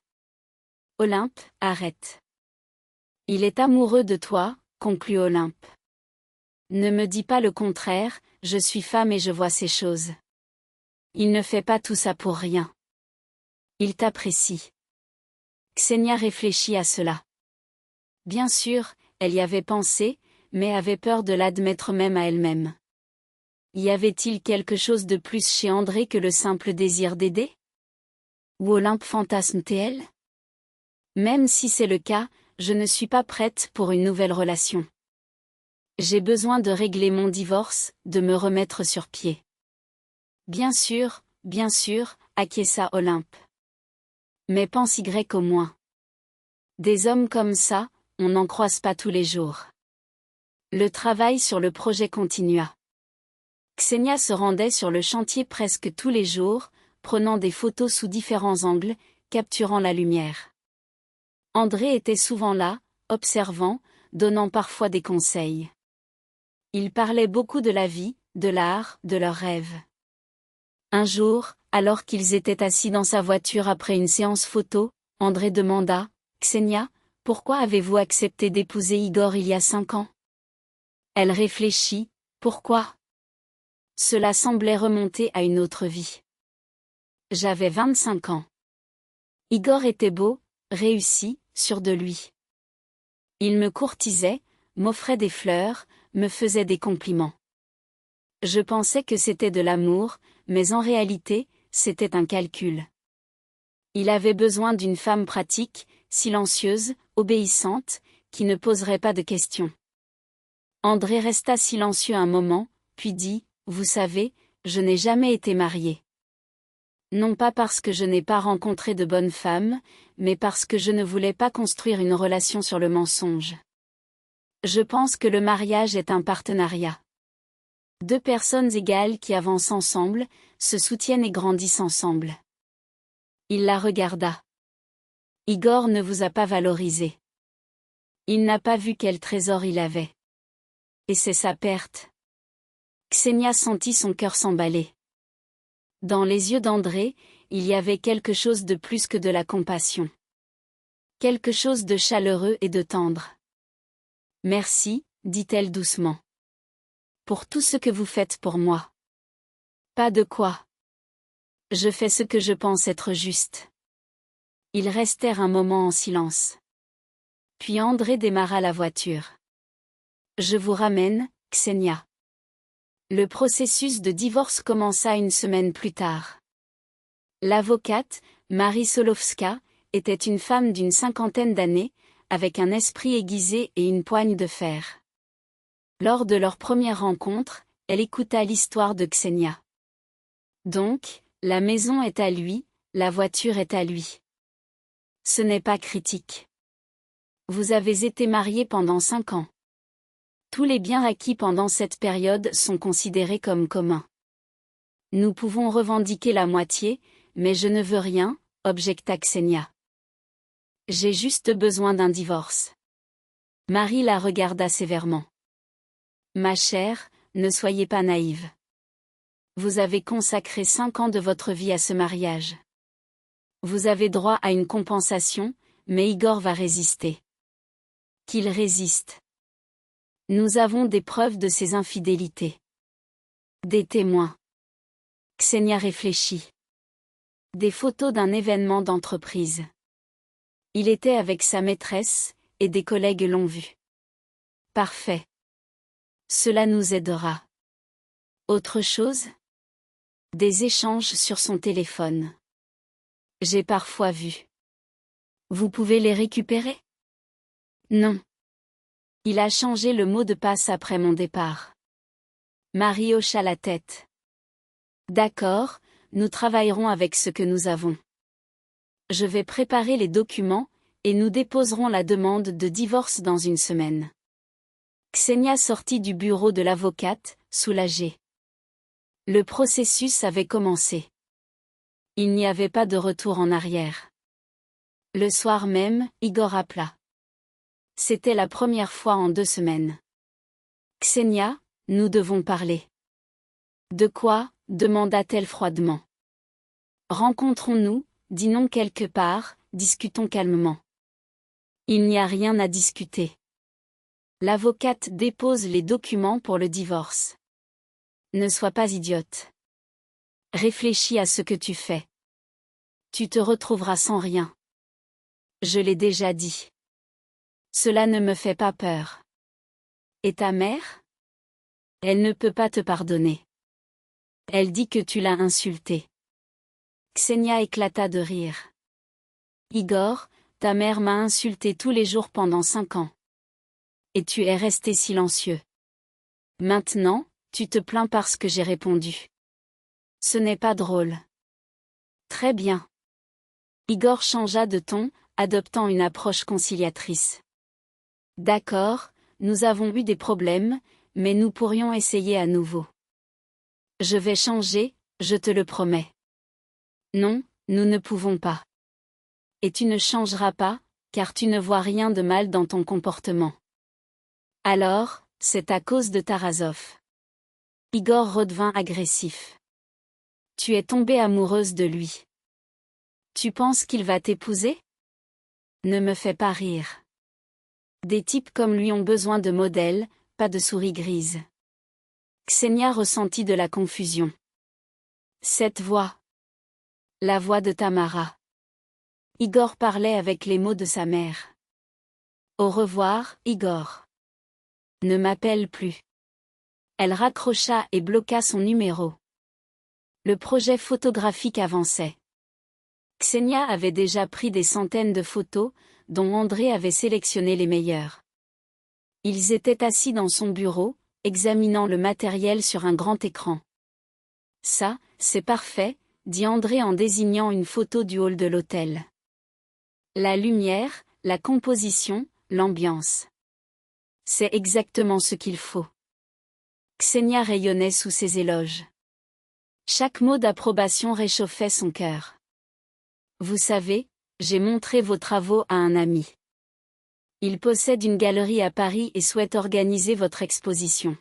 Olympe, arrête. Il est amoureux de toi, conclut Olympe. Ne me dis pas le contraire, je suis femme et je vois ces choses. Il ne fait pas tout ça pour rien. Il t'apprécie. Ksenia réfléchit à cela. Bien sûr, elle y avait pensé, mais avait peur de l'admettre même à elle-même. Y avait-il quelque chose de plus chez André que le simple désir d'aider? Ou Olympe fantasme-t-elle? Même si c'est le cas, je ne suis pas prête pour une nouvelle relation. J'ai besoin de régler mon divorce, de me remettre sur pied. Bien sûr, acquiesça Olympe. Mais pense Y au moins. Des hommes comme ça, on n'en croise pas tous les jours. Le travail sur le projet continua. Ksenia se rendait sur le chantier presque tous les jours, prenant des photos sous différents angles, capturant la lumière. André était souvent là, observant, donnant parfois des conseils. Ils parlaient beaucoup de la vie, de l'art, de leurs rêves. Un jour, alors qu'ils étaient assis dans sa voiture après une séance photo, André demanda, « Ksenia, pourquoi avez-vous accepté d'épouser Igor il y a 5 ans ?» Elle réfléchit, « Pourquoi ?» Cela semblait remonter à une autre vie. J'avais 25 ans. Igor était beau, réussi, sûr de lui. Il me courtisait, m'offrait des fleurs, me faisait des compliments. Je pensais que c'était de l'amour, mais en réalité, c'était un calcul. Il avait besoin d'une femme pratique, silencieuse, obéissante, qui ne poserait pas de questions. André resta silencieux un moment, puis dit, « Vous savez, je n'ai jamais été marié. Non pas parce que je n'ai pas rencontré de bonnes femmes, mais parce que je ne voulais pas construire une relation sur le mensonge. Je pense que le mariage est un partenariat. Deux personnes égales qui avancent ensemble, se soutiennent et grandissent ensemble. Il la regarda. Igor ne vous a pas valorisé. Il n'a pas vu quel trésor il avait. Et c'est sa perte. Ksenia sentit son cœur s'emballer. Dans les yeux d'André, il y avait quelque chose de plus que de la compassion. Quelque chose de chaleureux et de tendre. Merci, dit-elle doucement. Pour tout ce que vous faites pour moi. Pas de quoi. Je fais ce que je pense être juste. Ils restèrent un moment en silence. Puis André démarra la voiture. Je vous ramène, Ksenia. Le processus de divorce commença une semaine plus tard. L'avocate, Marie Solovska, était une femme d'une cinquantaine d'années, avec un esprit aiguisé et une poigne de fer. Lors de leur première rencontre, elle écouta l'histoire de Ksenia. Donc, la maison est à lui, la voiture est à lui. Ce n'est pas critique. Vous avez été mariés pendant 5 ans. Tous les biens acquis pendant cette période sont considérés comme communs. Nous pouvons revendiquer la moitié, mais je ne veux rien, objecta Ksenia. J'ai juste besoin d'un divorce. Marie la regarda sévèrement. Ma chère, ne soyez pas naïve. Vous avez consacré 5 ans de votre vie à ce mariage. Vous avez droit à une compensation, mais Igor va résister. Qu'il résiste. Nous avons des preuves de ses infidélités. Des témoins. Ksenia réfléchit. Des photos d'un événement d'entreprise. Il était avec sa maîtresse, et des collègues l'ont vu. Parfait. Cela nous aidera. Autre chose? Des échanges sur son téléphone. J'ai parfois vu. Vous pouvez les récupérer? Non. Il a changé le mot de passe après mon départ. Marie hocha la tête. D'accord, nous travaillerons avec ce que nous avons. Je vais préparer les documents, et nous déposerons la demande de divorce dans une semaine. Ksenia sortit du bureau de l'avocate, soulagée. Le processus avait commencé. Il n'y avait pas de retour en arrière. Le soir même, Igor appela. C'était la première fois en 2 semaines. Ksenia, nous devons parler. De quoi? Demanda-t-elle froidement. Rencontrons-nous, dînons quelque part, discutons calmement. Il n'y a rien à discuter. L'avocate dépose les documents pour le divorce. Ne sois pas idiote. Réfléchis à ce que tu fais. Tu te retrouveras sans rien. Je l'ai déjà dit. Cela ne me fait pas peur. Et ta mère? Elle ne peut pas te pardonner. Elle dit que tu l'as insultée. Ksenia éclata de rire. Igor, ta mère m'a insulté tous les jours pendant 5 ans. Et tu es resté silencieux. Maintenant, tu te plains parce que j'ai répondu. Ce n'est pas drôle. Très bien. Igor changea de ton, adoptant une approche conciliatrice. D'accord, nous avons eu des problèmes, mais nous pourrions essayer à nouveau. Je vais changer, je te le promets. Non, nous ne pouvons pas. Et tu ne changeras pas, car tu ne vois rien de mal dans ton comportement. Alors, c'est à cause de Tarasov. Igor redevint agressif. Tu es tombée amoureuse de lui. Tu penses qu'il va t'épouser? Ne me fais pas rire. Des types comme lui ont besoin de modèles, pas de souris grises. Ksenia ressentit de la confusion. Cette voix. La voix de Tamara. Igor parlait avec les mots de sa mère. Au revoir, Igor. Ne m'appelle plus. Elle raccrocha et bloqua son numéro. Le projet photographique avançait. Ksenia avait déjà pris des centaines de photos, dont André avait sélectionné les meilleures. Ils étaient assis dans son bureau, examinant le matériel sur un grand écran. Ça, c'est parfait, dit André en désignant une photo du hall de l'hôtel. La lumière, la composition, l'ambiance. C'est exactement ce qu'il faut. Ksenia rayonnait sous ses éloges. Chaque mot d'approbation réchauffait son cœur. Vous savez, j'ai montré vos travaux à un ami. Il possède une galerie à Paris et souhaite organiser votre exposition.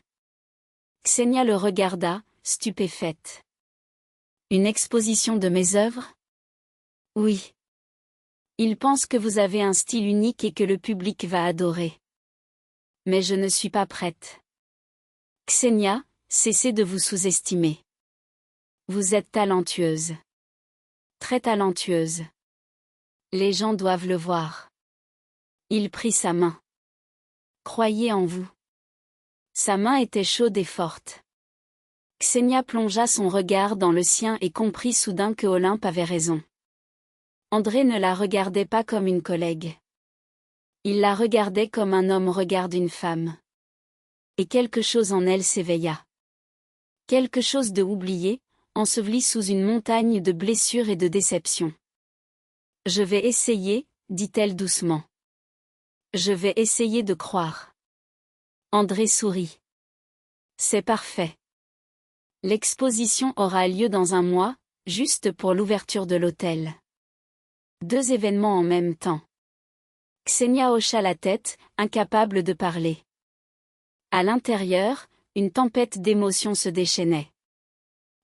Ksenia le regarda, stupéfaite. Une exposition de mes œuvres? Oui. Il pense que vous avez un style unique et que le public va adorer. Mais je ne suis pas prête. Ksenia, cessez de vous sous-estimer. Vous êtes talentueuse. Très talentueuse. Les gens doivent le voir. Il prit sa main. Croyez en vous. Sa main était chaude et forte. Ksenia plongea son regard dans le sien et comprit soudain que Olympe avait raison. André ne la regardait pas comme une collègue. Il la regardait comme un homme regarde une femme. Et quelque chose en elle s'éveilla. Quelque chose de oublié, enseveli sous une montagne de blessures et de déceptions. Je vais essayer, dit-elle doucement. Je vais essayer de croire. André sourit. C'est parfait. L'exposition aura lieu dans un mois, juste pour l'ouverture de l'hôtel. 2 événements en même temps. Ksenia hocha la tête, incapable de parler. À l'intérieur, une tempête d'émotions se déchaînait.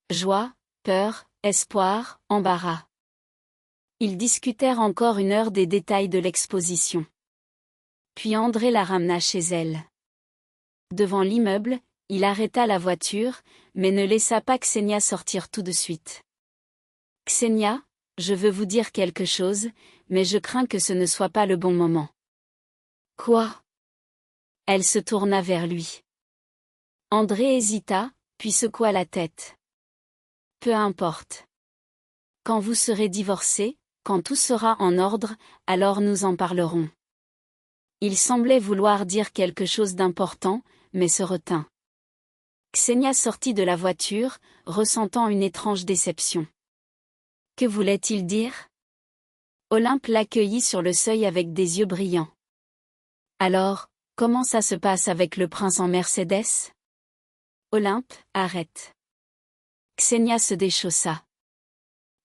Joie, peur, espoir, embarras. Ils discutèrent encore 1 heure des détails de l'exposition. Puis André la ramena chez elle. Devant l'immeuble, il arrêta la voiture, mais ne laissa pas Ksenia sortir tout de suite. Ksenia, je veux vous dire quelque chose, mais je crains que ce ne soit pas le bon moment. Quoi? Elle se tourna vers lui. André hésita, puis secoua la tête. Peu importe. Quand vous serez divorcés, quand tout sera en ordre, alors nous en parlerons. Il semblait vouloir dire quelque chose d'important, mais se retint. Ksenia sortit de la voiture, ressentant une étrange déception. Que voulait-il dire? Olympe l'accueillit sur le seuil avec des yeux brillants. Alors, comment ça se passe avec le prince en Mercedes? Olympe, arrête. Ksenia se déchaussa.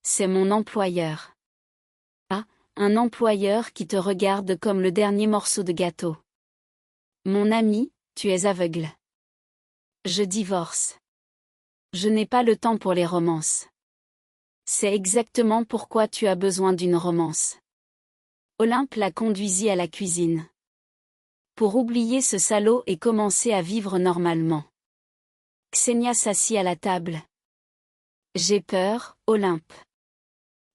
C'est mon employeur. Ah, un employeur qui te regarde comme le dernier morceau de gâteau. Mon ami, tu es aveugle. Je divorce. Je n'ai pas le temps pour les romances. C'est exactement pourquoi tu as besoin d'une romance. Olympe la conduisit à la cuisine. Pour oublier ce salaud et commencer à vivre normalement. Ksenia s'assit à la table. J'ai peur, Olympe.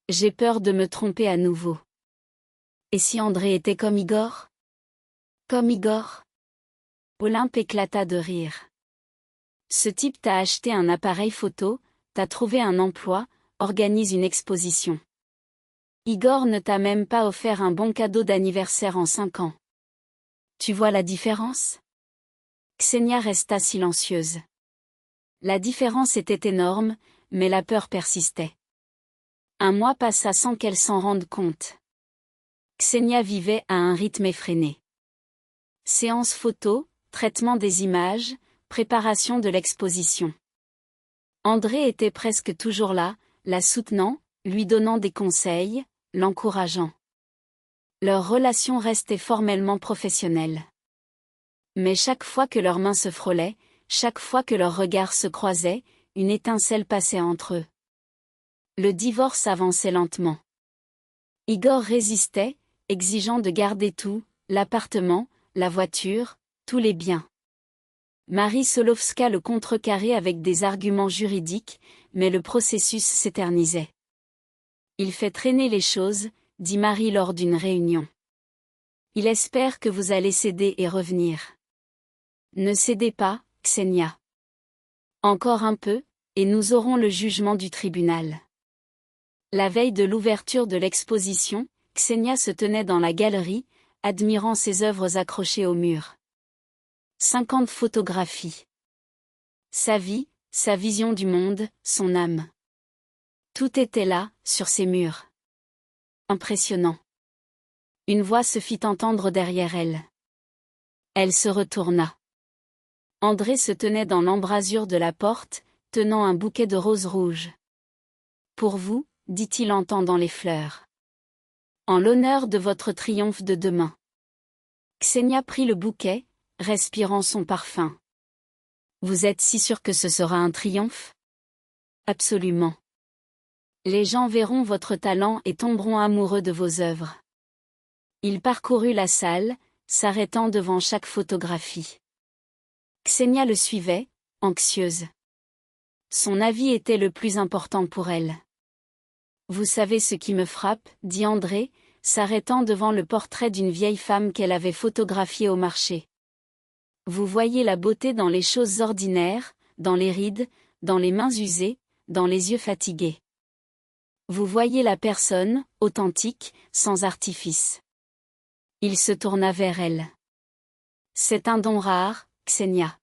J'ai peur de me tromper à nouveau. Et si André était comme Igor? Comme Igor? Olympe éclata de rire. Ce type t'a acheté un appareil photo, t'a trouvé un emploi, organise une exposition. Igor ne t'a même pas offert un bon cadeau d'anniversaire en 5 ans. Tu vois la différence? Ksenia resta silencieuse. La différence était énorme, mais la peur persistait. 1 mois passa sans qu'elle s'en rende compte. Ksenia vivait à un rythme effréné. Séance photo, traitement des images, préparation de l'exposition. André était presque toujours là, la soutenant, lui donnant des conseils, l'encourageant. Leur relation restait formellement professionnelle. Mais chaque fois que leurs mains se frôlaient, chaque fois que leurs regards se croisaient, une étincelle passait entre eux. Le divorce avançait lentement. Igor résistait, exigeant de garder tout, l'appartement, la voiture, tous les biens. Marie Solovska le contrecarrait avec des arguments juridiques, mais le processus s'éternisait. Il fait traîner les choses, dit Marie lors d'une réunion. Il espère que vous allez céder et revenir. Ne cédez pas, Ksenia. Encore un peu, et nous aurons le jugement du tribunal. La veille de l'ouverture de l'exposition, Ksenia se tenait dans la galerie, admirant ses œuvres accrochées au mur. 50 photographies. Sa vie, sa vision du monde, son âme. Tout était là, sur ces murs. Impressionnant. Une voix se fit entendre derrière elle. Elle se retourna. André se tenait dans l'embrasure de la porte, tenant un bouquet de roses rouges. Pour vous, dit-il en tendant les fleurs. En l'honneur de votre triomphe de demain. Ksenia prit le bouquet, respirant son parfum. Vous êtes si sûr que ce sera un triomphe? Absolument. Les gens verront votre talent et tomberont amoureux de vos œuvres. Il parcourut la salle, s'arrêtant devant chaque photographie. Ksenia le suivait, anxieuse. Son avis était le plus important pour elle. Vous savez ce qui me frappe, dit André, s'arrêtant devant le portrait d'une vieille femme qu'elle avait photographiée au marché. Vous voyez la beauté dans les choses ordinaires, dans les rides, dans les mains usées, dans les yeux fatigués. Vous voyez la personne, authentique, sans artifice. Il se tourna vers elle. C'est un don rare, Ksenia.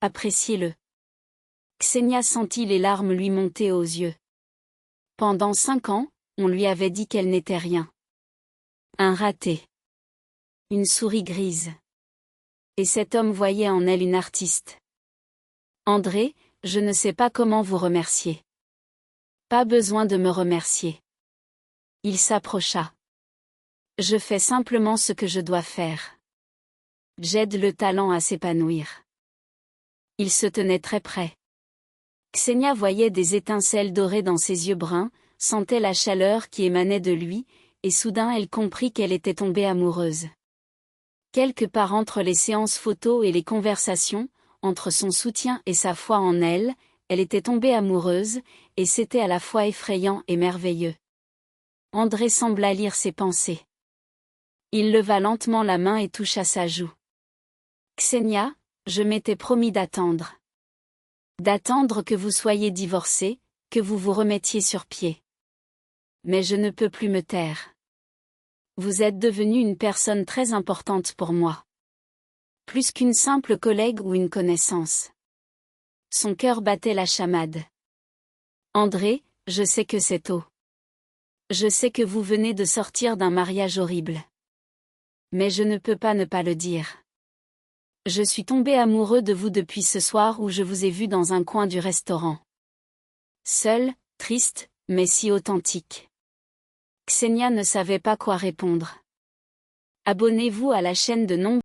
Appréciez-le. Ksenia sentit les larmes lui monter aux yeux. Pendant 5 ans, on lui avait dit qu'elle n'était rien. Un raté. Une souris grise. Et cet homme voyait en elle une artiste. André, je ne sais pas comment vous remercier. Pas besoin de me remercier. Il s'approcha. Je fais simplement ce que je dois faire. J'aide le talent à s'épanouir. Il se tenait très près. Ksenia voyait des étincelles dorées dans ses yeux bruns, sentait la chaleur qui émanait de lui, et soudain elle comprit qu'elle était tombée amoureuse. Quelque part entre les séances photos et les conversations, entre son soutien et sa foi en elle, elle était tombée amoureuse, et c'était à la fois effrayant et merveilleux. André sembla lire ses pensées. Il leva lentement la main et toucha sa joue. Ksenia, je m'étais promis d'attendre. D'attendre que vous soyez divorcée, que vous vous remettiez sur pied. Mais je ne peux plus me taire. Vous êtes devenue une personne très importante pour moi. Plus qu'une simple collègue ou une connaissance. Son cœur battait la chamade. André, je sais que c'est tôt. Je sais que vous venez de sortir d'un mariage horrible. Mais je ne peux pas ne pas le dire. Je suis tombé amoureux de vous depuis ce soir où je vous ai vu dans un coin du restaurant. Seul, triste, mais si authentique. Ksenia ne savait pas quoi répondre. Abonnez-vous à la chaîne de nombreux